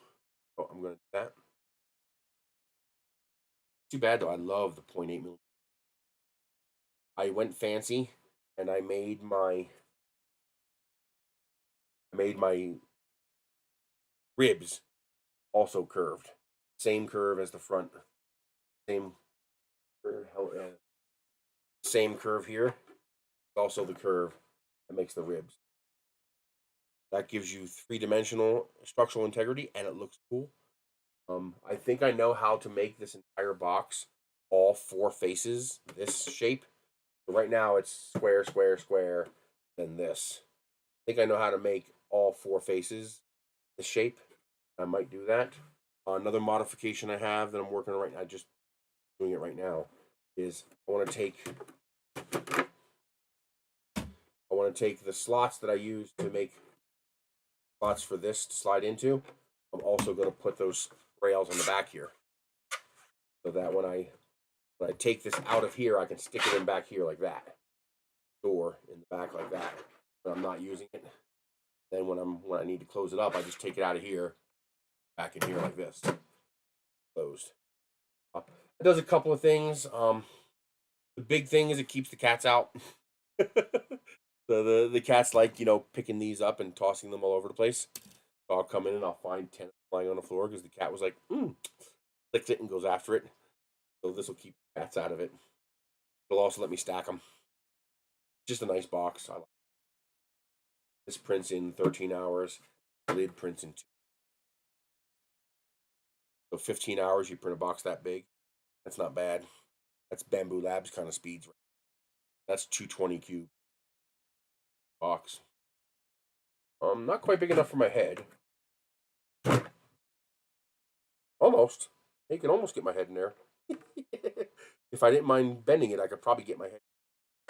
So I'm going to do that. Too bad though. I love the 0.8 millimeter. I went fancy and I made my ribs also curved. Same curve as the front. Same same curve here. Also the curve that makes the ribs. That gives you 3-dimensional structural integrity and it looks cool. I think I know how to make this entire box all 4 faces this shape. So right now it's square, square, square, then this. I think I know how to make all 4 faces this shape. I might do that. Another modification I have that I'm working on right now, just doing it right now, is I want to take the slots that I use to make slots for this to slide into. I'm also going to put those rails on the back here, so that when I take this out of here, I can stick it in back here like that. Door in the back like that. When I'm not using it. Then when I need to close it up, I just take it out of here, back in here like this. Closed. It does a couple of things. The big thing is it keeps the cats out. The cats like picking these up and tossing them all over the place. So I'll come in and I'll find 10 flying on the floor because the cat was like, clicks it and goes after it. So this will keep cats out of it. It'll also let me stack them. Just a nice box. I like it. This prints in 13 hours. The lid prints in 2. So 15 hours, you print a box that big. That's not bad. That's Bamboo Labs kind of speeds. That's 220 cube box. Not quite big enough for my head. Almost. You can almost get my head in there. If I didn't mind bending it, I could probably get my head.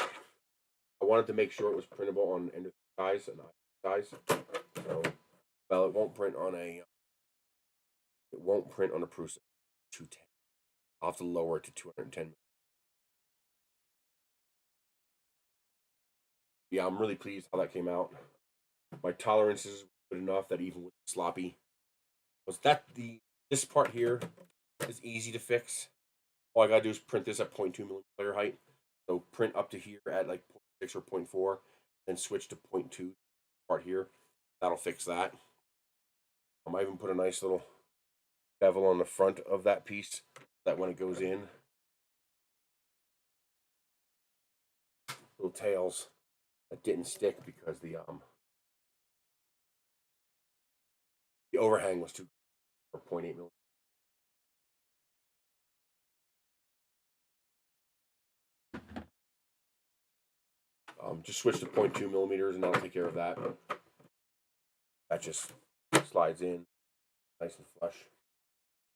I wanted to make sure it was printable on end size and size. So, well, it won't print on a. It won't print on a Prusa 210. I'll have to lower it to 210. Yeah, I'm really pleased how that came out. My tolerances were good enough that even with sloppy, this part here is easy to fix. All I gotta do is print this at 0.2 millimeter layer height. So print up to here at like 0.6 or 0.4, then switch to 0.2 part here. That'll fix that. I might even put a nice little bevel on the front of that piece that when it goes in, little tails that didn't stick because the overhang was too for 0.8 millimeters. Just switch to 0.2 millimeters and that'll take care of that. That just slides in nice and flush.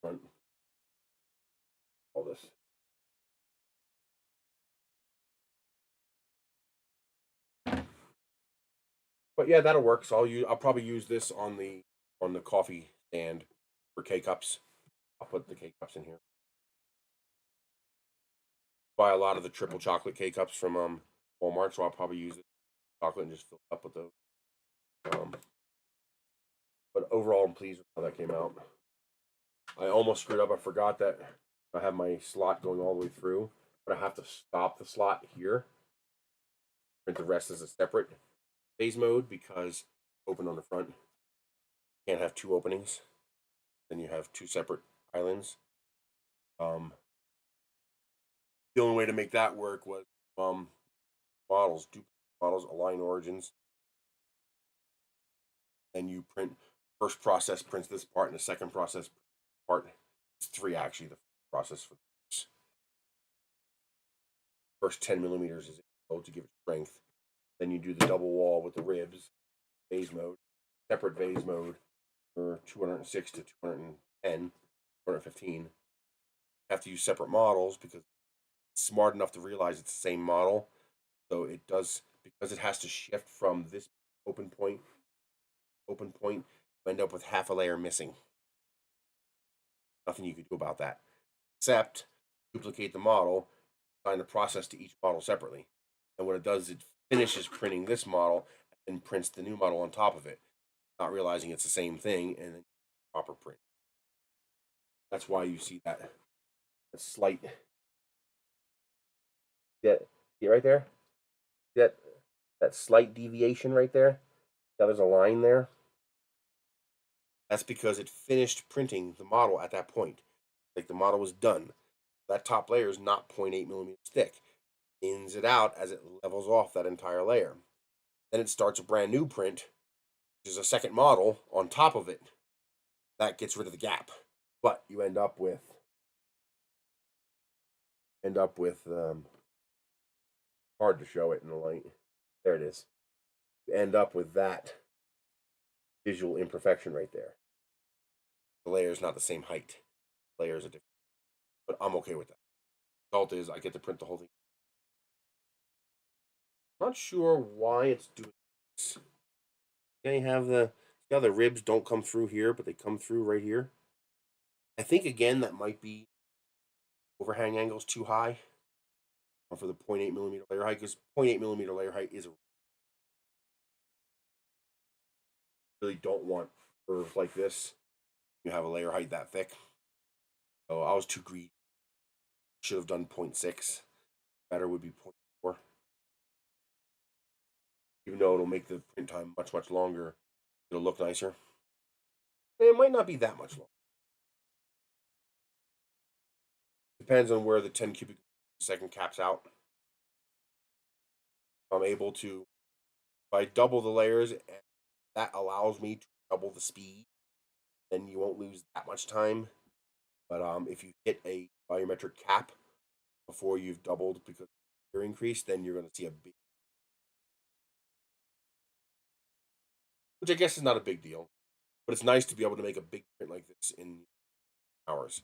Front. All this. But yeah, that'll work. So I'll probably use this on the coffee stand for K-cups. I'll put the K-cups in here. Buy a lot of the triple chocolate K-cups from Walmart, so I'll probably use the chocolate and just fill it up with those. But overall, I'm pleased with how that came out. I almost screwed up. I forgot that I have my slot going all the way through, but I have to stop the slot here. Print the rest as a separate phase mode because open on the front. You can't have two openings. Then you have two separate islands. The only way to make that work was models, duplicate models, align origins. Then you print, first process prints this part, and the second process part, it's 3 actually, the process for this. First 10 millimeters is able to give it strength. Then you do the double wall with the ribs, vase mode, separate vase mode for 206 to 210, 215. You have to use separate models because it's smart enough to realize it's the same model. So it does, because it has to shift from this open point, you end up with half a layer missing. Nothing you can do about that, except duplicate the model, assign the process to each model separately. And what it does, it finishes printing this model and prints the new model on top of it, not realizing it's the same thing, and then proper print. That's why you see that slight, see it right there? That slight deviation right there? Now there's a line there. That's because it finished printing the model at that point. Like the model was done. That top layer is not 0.8 millimeters thick. Thins it out as it levels off that entire layer. Then it starts a brand new print, which is a second model on top of it. That gets rid of the gap. But you end up with hard to show it in the light. There it is. You end up with that visual imperfection right there. The layer is not the same height. The layers are different. But I'm okay with that. The result is I get to print the whole thing. Not sure why it's doing this. They have the ribs don't come through here, but they come through right here. I think again that might be overhang angles too high for the 0.8 millimeter layer height, because 0.8 millimeter layer height is really don't want curves like this. You have a layer height that thick. So I was too greedy. Should have done 0.6. Better would be 0.4. Even though it'll make the print time much, much longer, it'll look nicer. And it might not be that much longer. Depends on where the 10 cubic second caps out. I'm able to, if I double the layers, that allows me to double the speed, then you won't lose that much time. But if you hit a volumetric cap before you've doubled because of your increase, then you're going to see a big, which I guess is not a big deal, but it's nice to be able to make a big print like this in hours.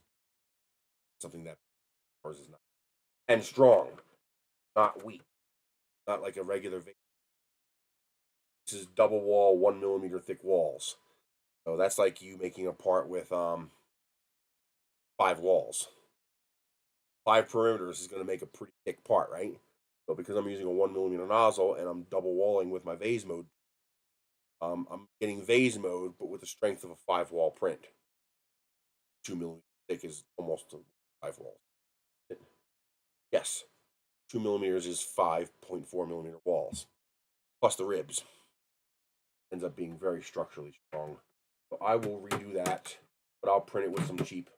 Something that ours is not. And strong, not weak, not like a regular vase. This is double wall, 1 millimeter thick walls. So that's like you making a part with 5 walls. 5 perimeters is going to make a pretty thick part, right? So because I'm using a 1 millimeter nozzle and I'm double walling with my vase mode, I'm getting vase mode, but with the strength of a 5 wall print. 2 millimeters thick is almost 5 walls. Yes, 2 millimeters is 5.4 millimeter walls, plus the ribs. Ends up being very structurally strong. So I will redo that, but I'll print it with some cheap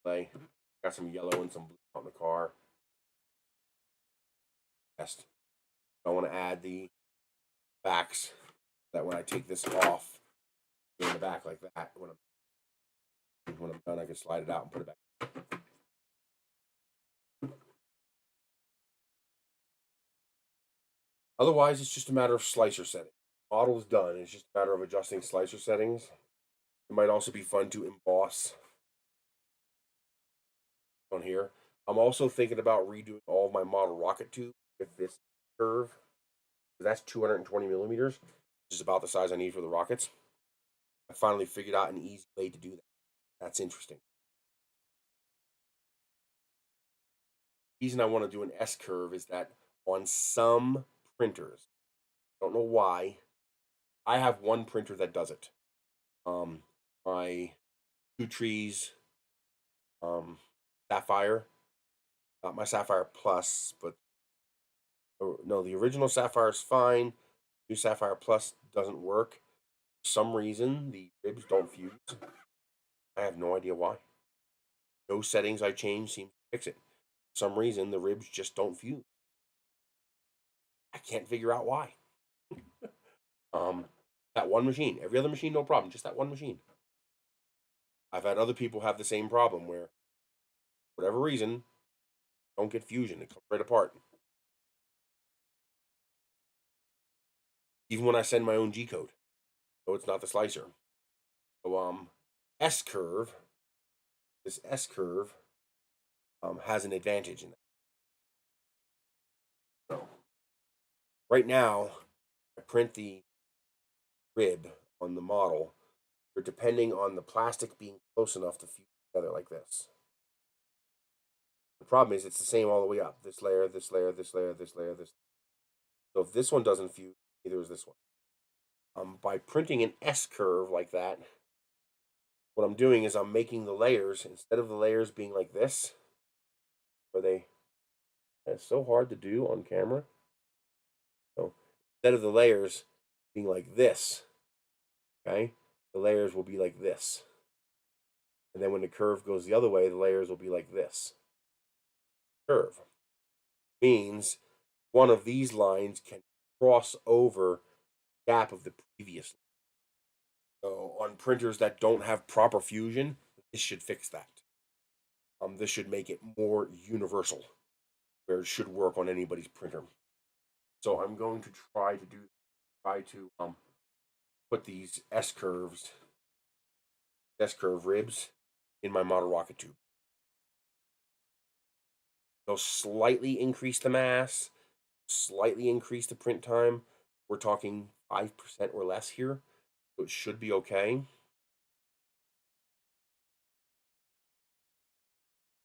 clay. Got some yellow and some blue on the car. Best. I want to add the backs that when I take this off in the back like that, when I'm done, I can slide it out and put it back. Otherwise, it's just a matter of slicer setting. Model is done. It's just a matter of adjusting slicer settings. It might also be fun to emboss on here. I'm also thinking about redoing all of my model rocket tube with this curve. That's 220 millimeters, which is about the size I need for the rockets. I finally figured out an easy way to do that. That's interesting. The reason I want to do an S curve is that on some printers, I don't know why, I have one printer that does it. My Two Trees Sapphire, not my Sapphire Plus, but no, the original Sapphire is fine. New Sapphire Plus doesn't work. For some reason, the ribs don't fuse. I have no idea why. No settings I change seem to fix it. For some reason, the ribs just don't fuse. I can't figure out why. That one machine. Every other machine, no problem. Just that one machine. I've had other people have the same problem where, for whatever reason, don't get fusion. It comes right apart. Even when I send my own G code, so it's not the slicer. So S curve. This S curve has an advantage in that. So right now, I print the rib on the model. Or depending on the plastic being close enough to fuse together like this. The problem is it's the same all the way up. This layer, this layer, this layer, this layer, this. So if this one doesn't fuse, neither is this one. By printing an S curve like that, what I'm doing is I'm making the layers, instead of the layers being like this, where it's so hard to do on camera. So instead of the layers being like this, okay, the layers will be like this. And then when the curve goes the other way, the layers will be like this. Curve means one of these lines can cross over the gap of the previous line. So on printers that don't have proper fusion, this should fix that. This should make it more universal, where it should work on anybody's printer. So I'm going to try to put these S curve ribs in my model rocket tube. They'll slightly increase the mass, slightly increase the print time. We're talking 5% or less here, so it should be okay.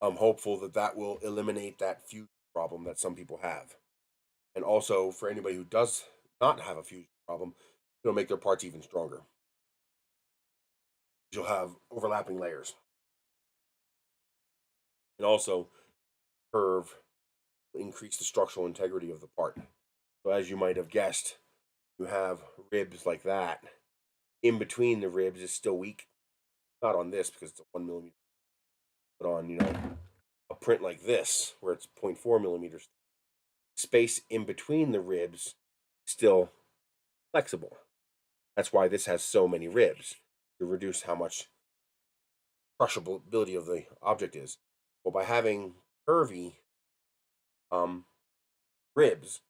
I'm hopeful that that will eliminate that fusion problem that some people have. And also, for anybody who does not have a fusion problem, it'll make their parts even stronger. You'll have overlapping layers. And also, curve will increase the structural integrity of the part. So as you might have guessed, you have ribs like that. In between the ribs is still weak. Not on this because it's a 1 millimeter. But on, a print like this, where it's 0.4 millimeters, space in between the ribs still flexible. That's why this has so many ribs, to reduce how much crushability of the object is. Well, by having curvy ribs,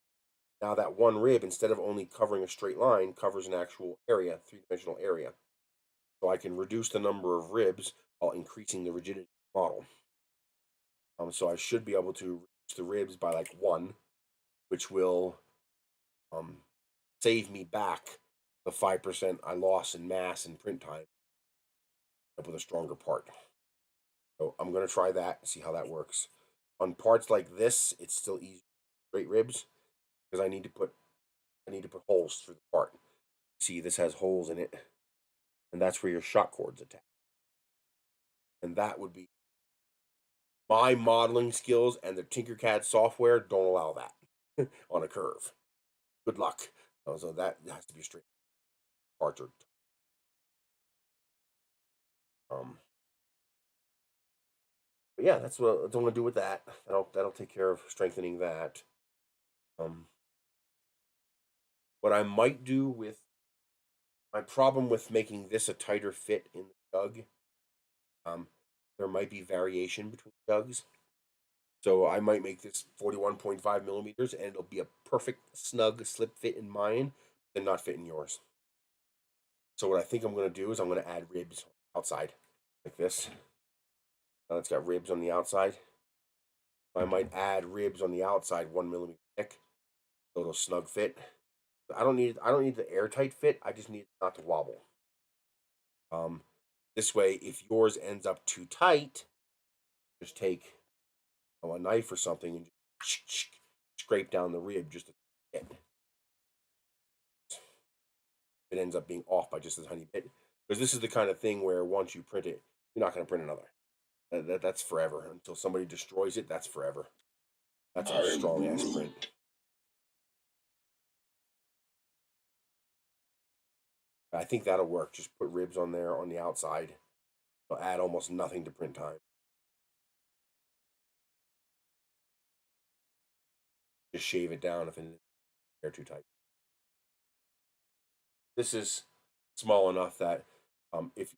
now that one rib, instead of only covering a straight line, covers an actual area, three-dimensional area. So I can reduce the number of ribs while increasing the rigidity of the model. So I should be able to reduce the ribs by like 1, which will save me back the 5% I lost in mass and print time up with a stronger part. So I'm going to try that and see how that works. On parts like this, it's still easy, straight ribs, because I need to put holes through the part. See, this has holes in it, and that's where your shock cords attach. And that would be my modeling skills, and the Tinkercad software don't allow that on a curve. Good luck. So that has to be a straight parts are But yeah, that's what I'm gonna do with that. That'll take care of strengthening that. Um, what I might do with my problem with making this a tighter fit in the jug, um, there might be variation between jugs. So I might make this 41.5 millimeters, and it'll be a perfect snug slip fit in mine, and not fit in yours. So what I think I'm gonna do is I'm gonna add ribs outside, like this. Now it's got ribs on the outside. I might add ribs on the outside 1 millimeter thick, so it'll snug fit. I don't need the airtight fit. I just need it not to wobble. This way, if yours ends up too tight, just take a knife or something and just scrape down the rib just a bit. It ends up being off by just a tiny bit, because this is the kind of thing where once you print it, you're not going to print another. That's forever until somebody destroys it. That's forever. That's a strong ass print. I think that'll work. Just put ribs on there on the outside. It'll add almost nothing to print time. Just shave it down if they're too tight. This is small enough that if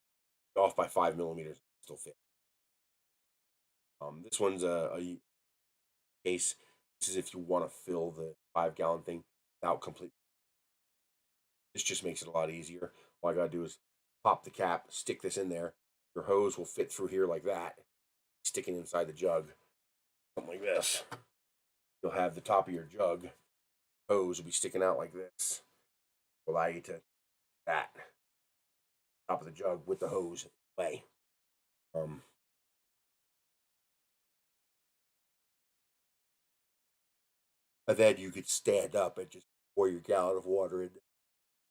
you're off by 5 millimeters, it'll still fit. This one's a case. This is if you want to fill the 5-gallon thing out completely. This just makes it a lot easier. All I gotta do is pop the cap, stick this in there. Your hose will fit through here like that, sticking inside the jug, something like this. You'll have the top of your jug hose will be sticking out like this. Will allow you to that top of the jug with the hose away. And then you could stand up and just pour your gallon of water in.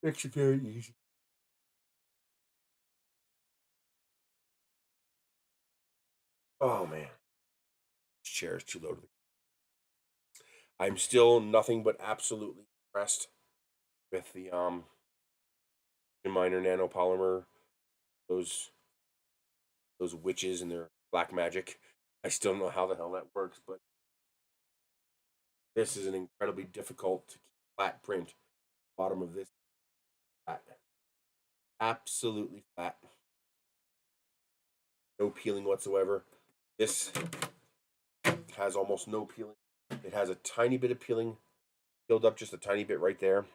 Makes it very easy. Oh man, this chair is too low. I'm still nothing but absolutely impressed with the minor nanopolymer, those witches and their black magic. I still don't know how the hell that works, but this is an incredibly difficult to keep flat print. Bottom of this flat, absolutely flat, no peeling whatsoever. This has almost no peeling. It has a tiny bit of peeling, peeled up just a tiny bit right there.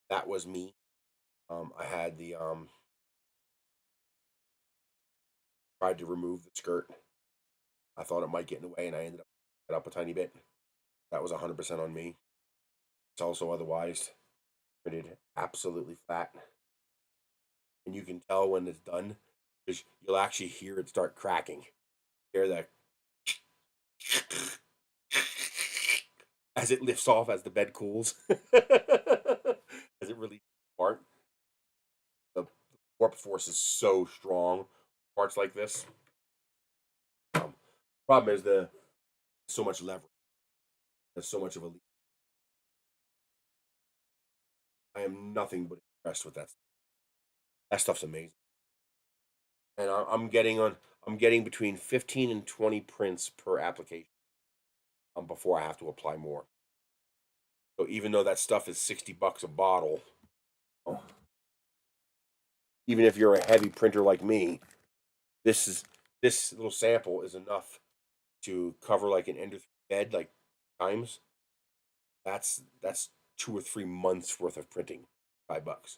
That was me. I had the tried to remove the skirt. I thought it might get in the way, and I ended up a tiny bit. That was 100% on me. It's also otherwise printed absolutely flat, and you can tell when it's done because you'll actually hear it start cracking. Hear that as it lifts off as the bed cools, as it releases apart. The warp force is so strong. Parts like this. Problem is so much leverage. There's so much of a lead. I am nothing but impressed with that. That stuff's amazing. And I'm getting between 15 and 20 prints per application before I have to apply more. So even though that stuff is $60 a bottle, even if you're a heavy printer like me, this little sample is enough to cover like an Ender bed like times. That's 2 or 3 months worth of printing. $5.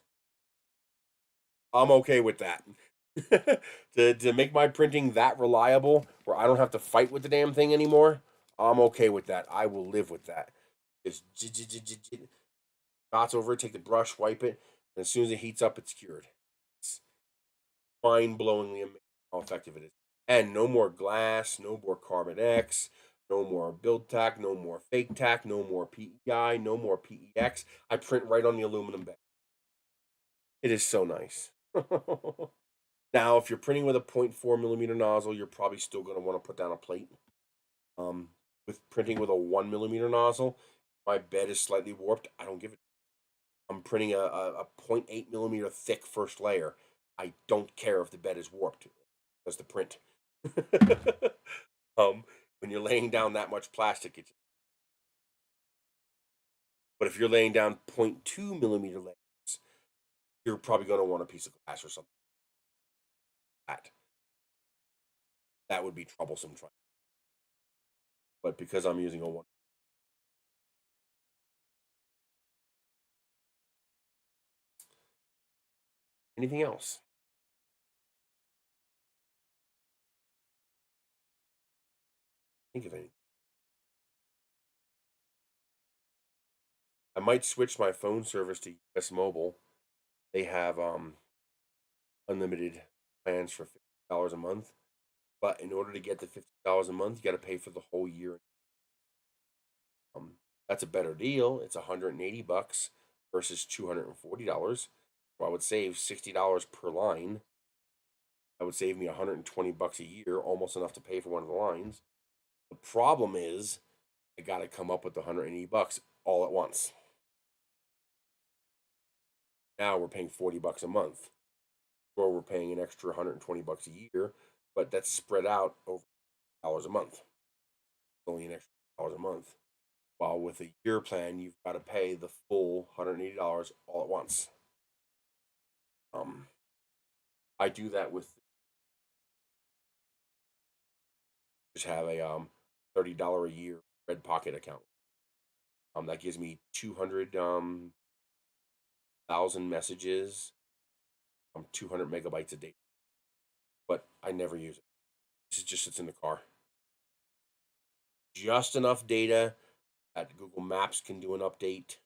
I'm okay with that. To make my printing that reliable, where I don't have to fight with the damn thing anymore, I'm okay with that. I will live with that. Just dots over it, take the brush, wipe it, and as soon as it heats up, it's cured. It's mind-blowingly amazing how effective it is. And no more glass, no more carbon X, no more build tack, no more fake tack, no more PEI, no more PEX. I print right on the aluminum bed. It is so nice. Now, if you're printing with a 0.4 millimeter nozzle, you're probably still going to want to put down a plate. With printing with a 1 millimeter nozzle, my bed is slightly warped. I don't give it. I'm printing a 0.8 millimeter thick first layer. I don't care if the bed is warped. That's the print. When you're laying down that much plastic, but if you're laying down 0.2 millimeter layers, you're probably going to want a piece of glass or something like that. That would be troublesome trying. But because I'm using a one, anything else? Think of anything. I might switch my phone service to US Mobile. They have unlimited plans for $50 a month. But in order to get the $50 a month, you got to pay for the whole year. Um, that's a better deal. It's $180 versus $240. So I would save $60 per line. That would save me $120 a year, almost enough to pay for one of the lines. The problem is, I got to come up with the $180 all at once. Now we're paying $40 a month, or we're paying an extra $120 a year, but that's spread out over dollars a month. It's only an extra dollars a month. While with a year plan, you've got to pay the full $180 all at once. I do that with just have a $30 a year Red Pocket account. That gives me 200,000 messages, 200 megabytes a day. But I never use it. It just sits in the car. Just enough data that Google Maps can do an update.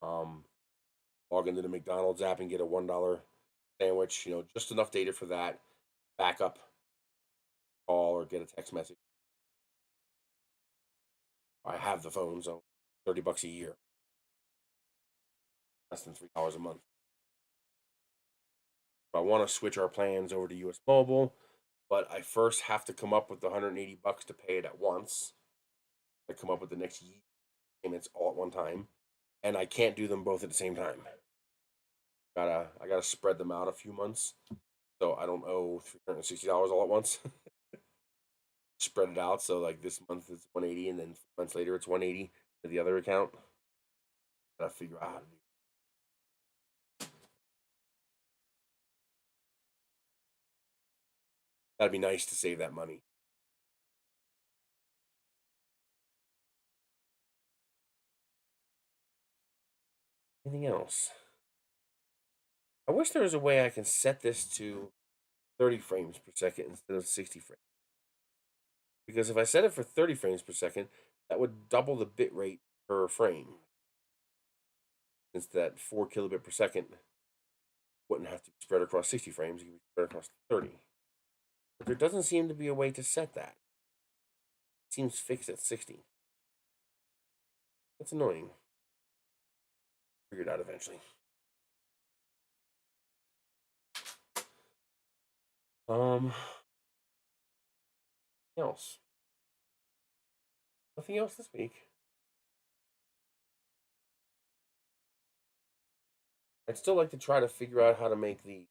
Log into the McDonald's app and get a $1 sandwich. Just enough data for that. Backup call or get a text message. I have the phone, so $30 a year, less than $3 a month. I want to switch our plans over to US Mobile, but I first have to come up with the $180 to pay it at once. I come up with the next year payments all at one time, and I can't do them both at the same time. I gotta spread them out a few months, so I don't owe $360 all at once. Spread it out, so like this month it's 180, and then months later it's 180 to the other account. Gotta figure out how to do. That'd be nice to save that money. Anything else? I wish there was a way I can set this to 30 frames per second instead of 60 frames. Because if I set it for 30 frames per second, that would double the bit rate per frame. Since that 4 kilobit per second wouldn't have to be spread across 60 frames, it could be spread across 30. But there doesn't seem to be a way to set that. It seems fixed at 60. That's annoying. Figure it out eventually. Else. Nothing else this week. I'd still like to try to figure out how to make the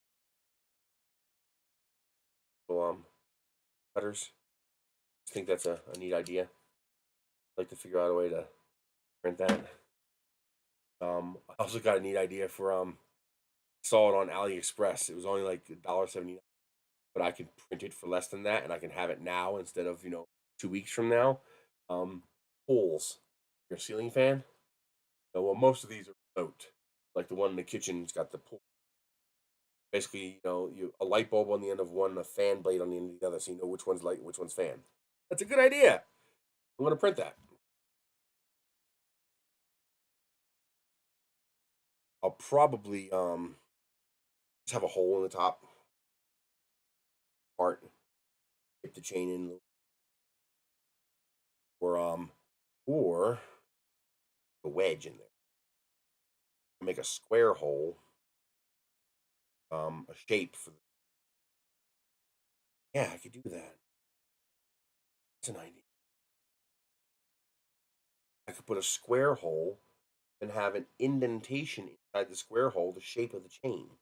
cutters. I think that's a neat idea. I'd like to figure out a way to print that. I also got a neat idea for saw it on AliExpress. It was only like $1.79, but I can print it for less than that, and I can have it now instead of 2 weeks from now. Holes. Your ceiling fan. Well, most of these are remote. Like the one in the kitchen's got the pull. Basically, a light bulb on the end of one, a fan blade on the end of the other, so you know which one's light, which one's fan. That's a good idea. I'm gonna print that. I'll probably just have a hole in the top part, get the chain in, or a wedge in there. Make a square hole, a shape for. Yeah, I could do that. That's an idea. I could put a square hole and have an indentation inside the square hole, the shape of the chain.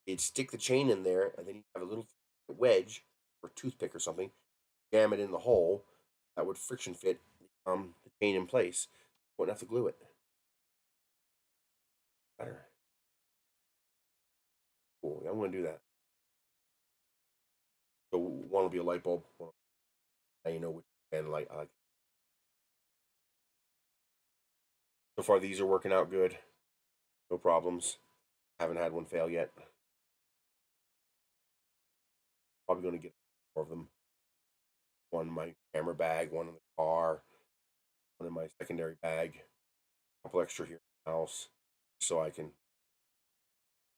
You'd stick the chain in there, and then you have a little wedge or toothpick or something, jam it in the hole, that would friction fit the chain in place. Wouldn't have to glue it. Better. Cool. Yeah, I'm gonna do that. So one will be a light bulb. Now you know which kind of light I like. So far, these are working out good. No problems. Haven't had one fail yet. Probably going to get more of them. One in my camera bag, one in the car, one in my secondary bag. A couple extra here in the house, so I can.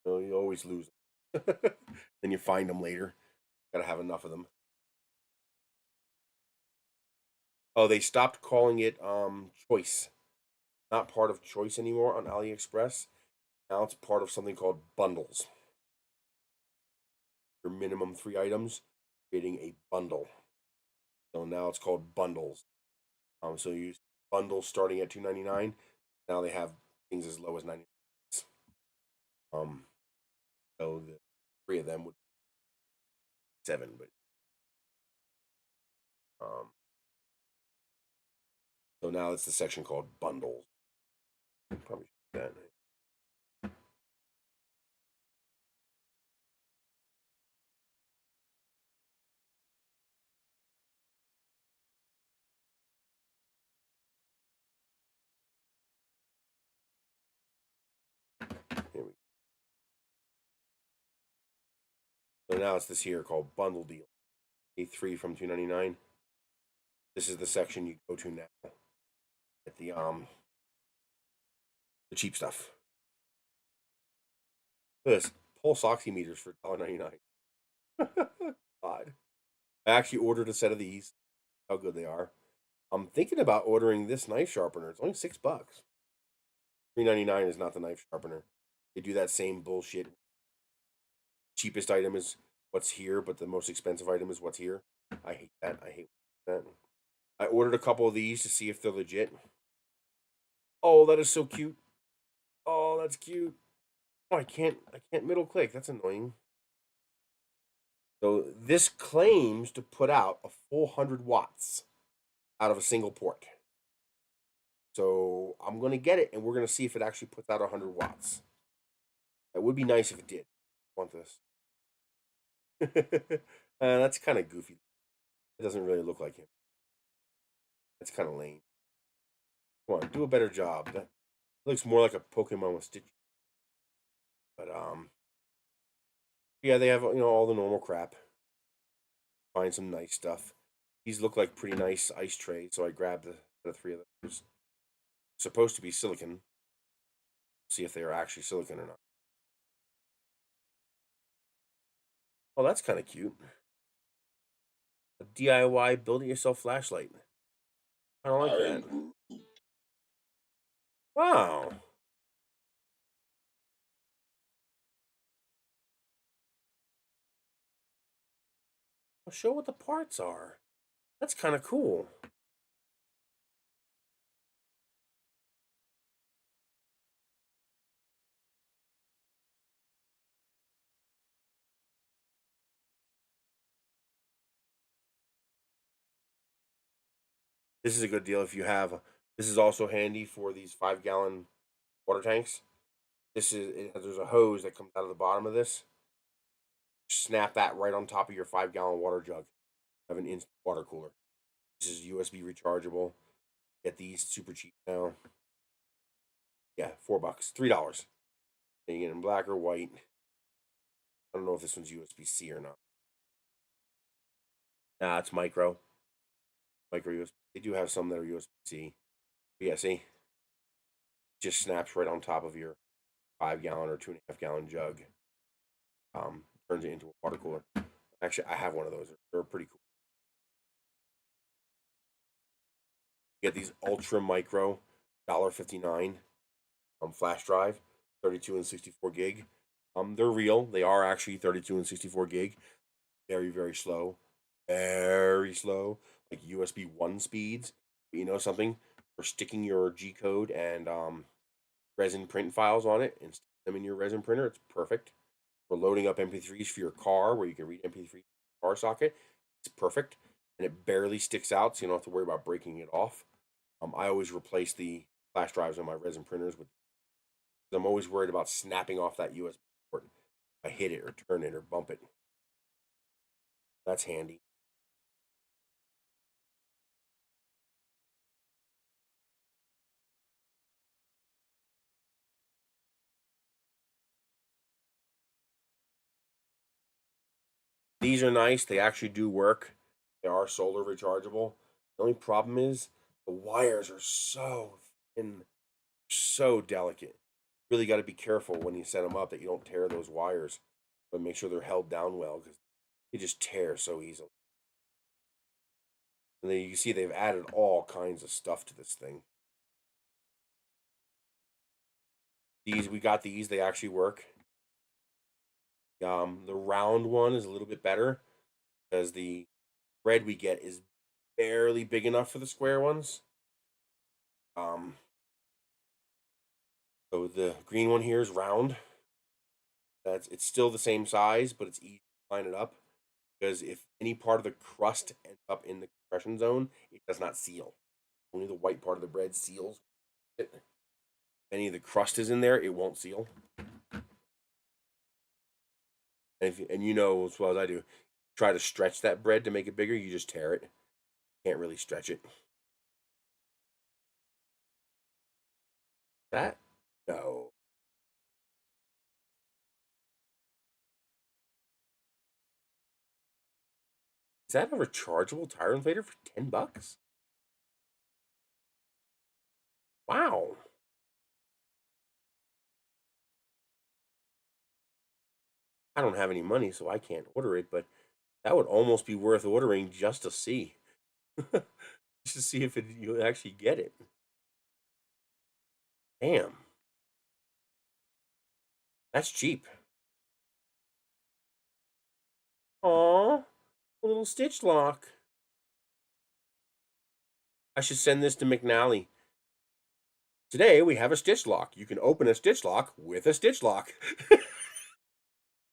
You always lose them. Then you find them later. Gotta have enough of them. Oh, they stopped calling it choice. Not part of choice anymore on AliExpress. Now it's part of something called bundles. Your minimum 3 items, creating a bundle. So now it's called bundles. So you use bundles starting at $2.99. Now they have things as low as 90. So the 3 of them would be 7, but so now it's the section called bundles. Probably should do that. Here we go. So now it's this here called bundle deal. A3 from $2.99. This is the section you go to now. At the cheap stuff. Look at this. Pulse oximeters for $1.99. God. I actually ordered a set of these. How good they are. I'm thinking about ordering this knife sharpener. It's only $6. $3.99 is not the knife sharpener. They do that same bullshit. Cheapest item is what's here, but the most expensive item is what's here. I hate that. I hate that. I ordered a couple of these to see if they're legit. Oh, that is so cute. Oh, that's cute. Oh, I can't middle click. That's annoying. So this claims to put out a full 100 watts out of a single port. So I'm gonna get it, and we're gonna see if it actually puts out 100 watts. That would be nice if it did. I want this. That's kind of goofy. It doesn't really look like him. That's kind of lame. Come on, do a better job. That looks more like a Pokemon with Stitch. But yeah, they have all the normal crap. Find some nice stuff. These look like pretty nice ice trays, so I grabbed the 3 of those. Supposed to be silicon. See if they are actually silicon or not. Oh, that's kind of cute. A DIY build-it-yourself flashlight. I don't like that. Wow. I'll show what the parts are. That's kind of cool. This is a good deal if you have. This is also handy for these 5-gallon water tanks. There's a hose that comes out of the bottom of this. Snap that right on top of your 5-gallon water jug. Have an instant water cooler. This is USB rechargeable. Get these super cheap now. Yeah, $4, $3. You get in black or white. I don't know if this one's USB-C or not. Nah, it's micro. Micro USB. They do have some that are USB-C. Yeah, see? Just snaps right on top of your 5-gallon or 2.5-gallon jug. Turns it into a water cooler. Actually, I have one of those. They're pretty cool. You get these ultra micro $1.59 flash drive, 32 and 64 gig. They're real. They are actually 32 and 64 gig. Very, very slow. Very slow. Like USB 1 speeds. But you know something? For sticking your G code and resin print files on it and stick them in your resin printer, it's perfect. For loading up MP3s for your car, where you can read MP3 car socket, it's perfect, and it barely sticks out, so you don't have to worry about breaking it off. I always replace the flash drives on my resin printers with. I'm always worried about snapping off that USB port. If I hit it or turn it or bump it. That's handy. These are nice. They actually do work. They are solar rechargeable. The only problem is the wires are so thin, so delicate. Really got to be careful when you set them up that you don't tear those wires, but make sure they're held down well because they just tear so easily. And then you can see they've added all kinds of stuff to this thing. We got these. They actually work. The round one is a little bit better because the thread we get is barely big enough for the square ones. So the green one here is round. It's still the same size, but it's easy to line it up because if any part of the crust ends up in the compression zone, it does not seal. Only the white part of the bread seals. If any of the crust is in there, it won't seal. And you know as well as I do, try to stretch that bread to make it bigger, you just tear it. Can't really stretch it. That? No. Is that a rechargeable tire inflator for $10? Wow. I don't have any money, so I can't order it, but that would almost be worth ordering just to see. Just to see if you'll actually get it. Damn. That's cheap. Aw, a little stitch lock. I should send this to McNally. Today we have a stitch lock. You can open a stitch lock with a stitch lock.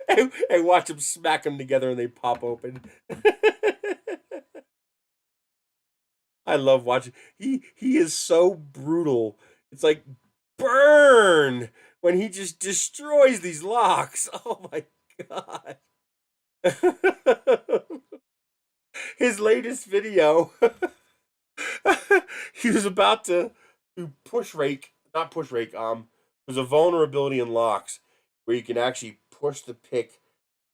and watch them smack them together and they pop open. I love watching. He is so brutal. It's like burn when he just destroys these locks. Oh my god. His latest video, he was about to push rake, not push rake. There's a vulnerability in locks where you can actually push the pick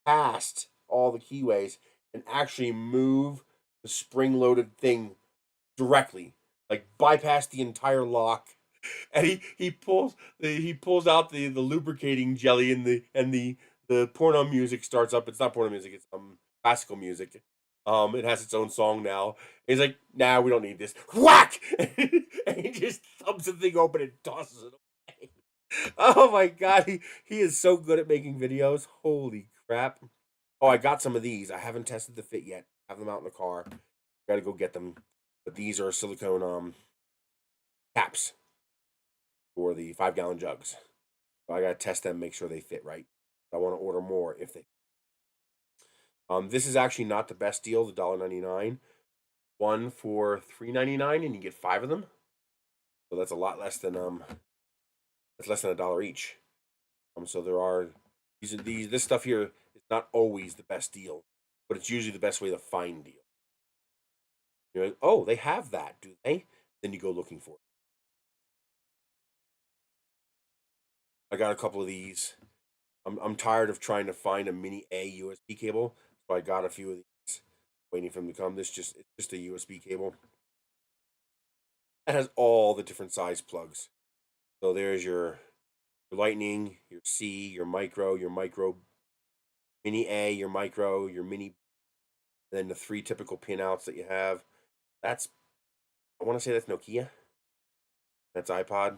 past all the keyways and actually move the spring-loaded thing directly, like bypass the entire lock. And he pulls out the lubricating jelly and the porno music starts up. It's not porno music. It's classical music. It has its own song now. He's like, nah, we don't need this. Whack! And he just thumps the thing open and tosses it away. Oh my god, he is so good at making videos. Holy crap. Oh, I got some of these. I haven't tested the fit yet. I have them out in the car. Gotta go get them. But these are silicone caps for the 5-gallon jugs. So I gotta test them, make sure they fit right. I want to order more if they. This is actually not the best deal. The $1.99, one for $3.99, and you get 5 of them. So that's a lot less than It's less than $1 each. So there are these. This stuff here is not always the best deal, but it's usually the best way to find deal. You know, oh, they have that, do they? Then you go looking for it. I got a couple of these. I'm tired of trying to find a mini A USB cable, so I got a few of these, waiting for them to come. It's just a USB cable. It has all the different size plugs. So there's your lightning, your C, your micro, mini A, your micro, your mini, and then the 3 typical pinouts that you have. That's, I want to say that's Nokia. That's iPod.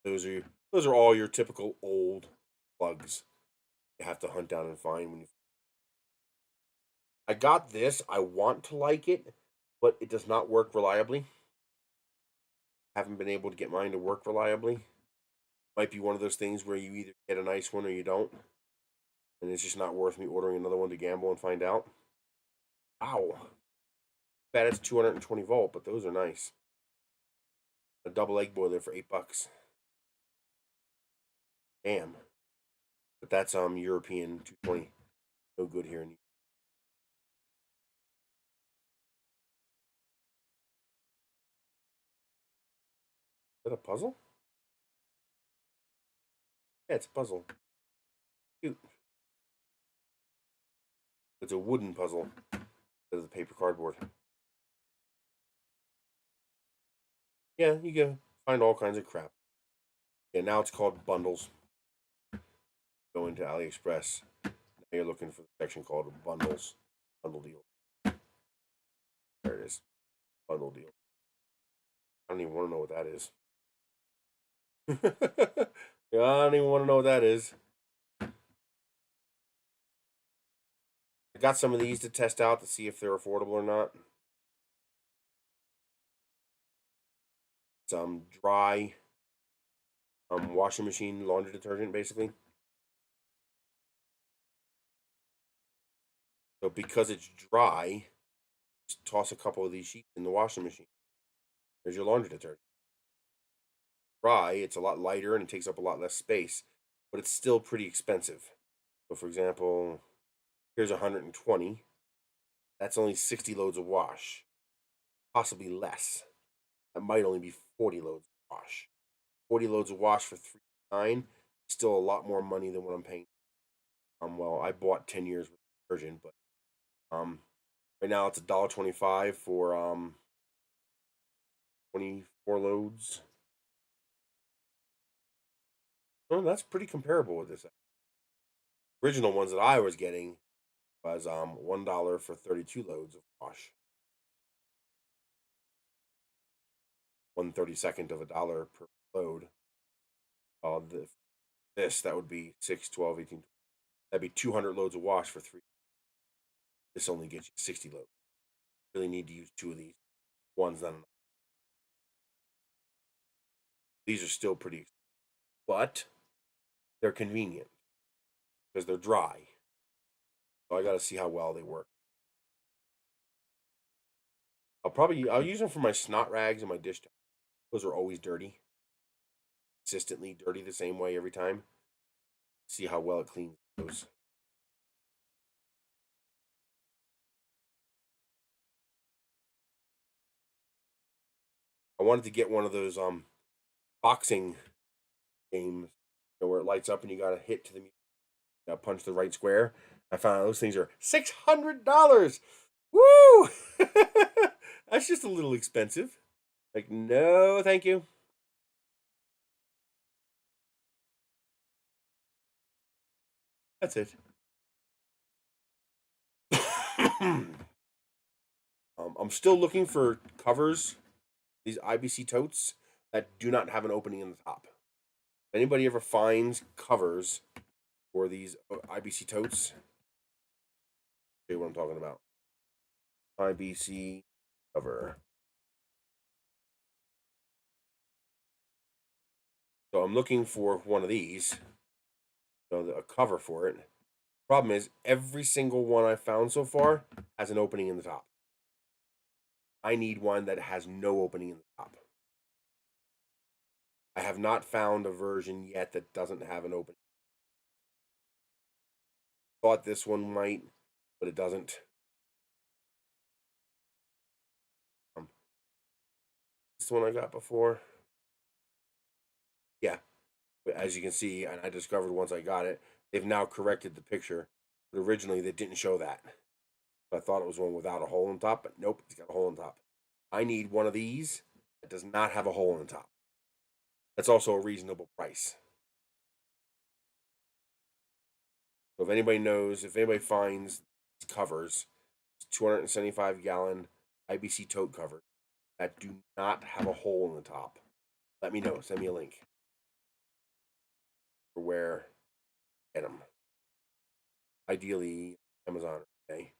Those are all your typical old plugs you have to hunt down and find when you. I got this. I want to like it, but it does not work reliably. Haven't been able to get mine to work reliably. Might be one of those things where you either get a nice one or you don't. and it's just not worth me ordering another one to gamble and find out. Wow. Bet it's 220 volt, but those are nice. A double egg boiler for $8. Damn. But that's European 220. No good here in. Is that a puzzle? Yeah, it's a puzzle. Cute. It's a wooden puzzle instead of the paper cardboard. Yeah, you can find all kinds of crap. Yeah, now it's called bundles. Go into AliExpress. Now you're looking for the section called bundles. Bundle deal. There it is. Bundle deal. I don't even want to know what that is. Yeah, I don't even want to know what that is. I got some of these to test out to see if they're affordable or not. It's dry washing machine laundry detergent, basically. So because it's dry, just toss a couple of these sheets in the washing machine. There's your laundry detergent. Dry, it's a lot lighter and it takes up a lot less space, but it's still pretty expensive. So for example, here's 120. That's only 60 loads of wash, possibly less. That might only be 40 loads of wash. 40 loads of wash for $3.99, still a lot more money than what I'm paying. Well, I bought 10 years with detergent, but right now it's $1.25 for 24 loads. Well, that's pretty comparable with this. Original ones that I was getting was $1 for 32 loads of wash. 1/32 of a dollar per load. This that would be 6, 12, 18. That'd be 200 loads of wash for three. This only gets you 60 loads. Really need to use two of these. One's not enough. These are still pretty expensive, but they're convenient because they're dry. So I got to see how well they work. I'll use them for my snot rags and my dish towels. Those are always dirty, consistently dirty the same way every time. See how well it cleans those. I wanted to get one of those boxing games, where it lights up and you got to hit to the music, punch the right square. I found out those things are $600. Woo! That's just a little expensive. Like, no, thank you. That's it. I'm still looking for covers, these IBC totes that do not have an opening in the top. If anybody ever finds covers for these IBC totes, show you what I'm talking about. IBC cover. So I'm looking for one of these, a cover for it. Problem is, every single one I've found so far has an opening in the top. I need one that has no opening in the top. I have not found a version yet that doesn't have an opening. Thought this one might, but it doesn't. This one I got before. Yeah, but as you can see, and I discovered once I got it, they've now corrected the picture. But originally, they didn't show that. I thought it was one without a hole in top, but nope, it's got a hole in top. I need one of these that does not have a hole in the top. That's also a reasonable price. So if anybody knows, if anybody finds covers, 275-gallon IBC tote covers that do not have a hole in the top, let me know. Send me a link for where get them. Ideally, Amazon. Okay.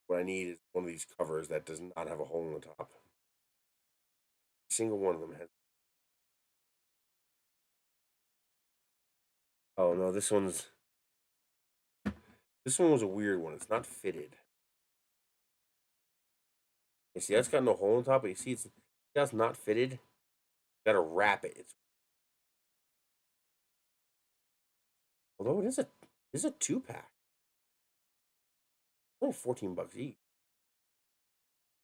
What I need is one of these covers that does not have a hole in the top. Every single one of them has. Oh no, this one's This one was a weird one. It's not fitted. You see, that's got no hole in top, but you see, that's not fitted. You gotta wrap it. Although it is a 2-pack. Only $14 each.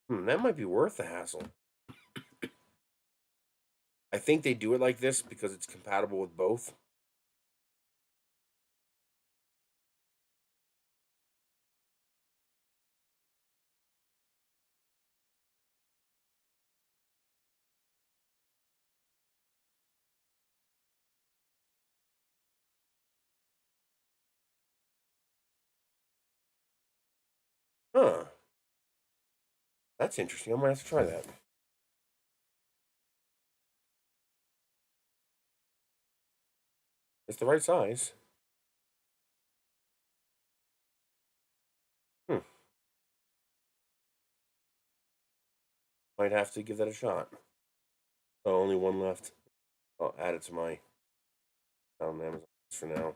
That might be worth the hassle. I think they do it like this because it's compatible with both. Huh. That's interesting. I might have to try that. It's the right size. Might have to give that a shot. Oh, only one left. I'll add it to my Amazon for now.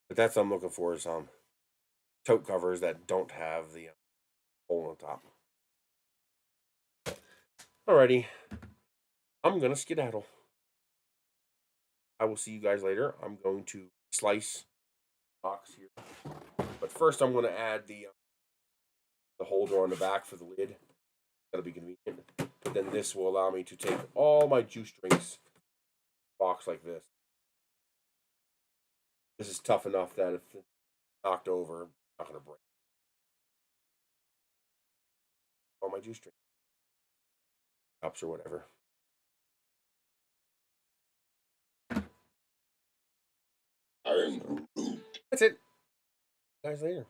But that's what I'm looking for is tote covers that don't have the hole on top. Alrighty. I'm gonna skedaddle. I will see you guys later. I'm going to slice box here. But first I'm gonna add the holder on the back for the lid. That'll be convenient. But then this will allow me to take all my juice drinks box like this. This is tough enough that if it's knocked over, it's not gonna break. All my juice drinks. Cups or whatever. That's it. Guys later.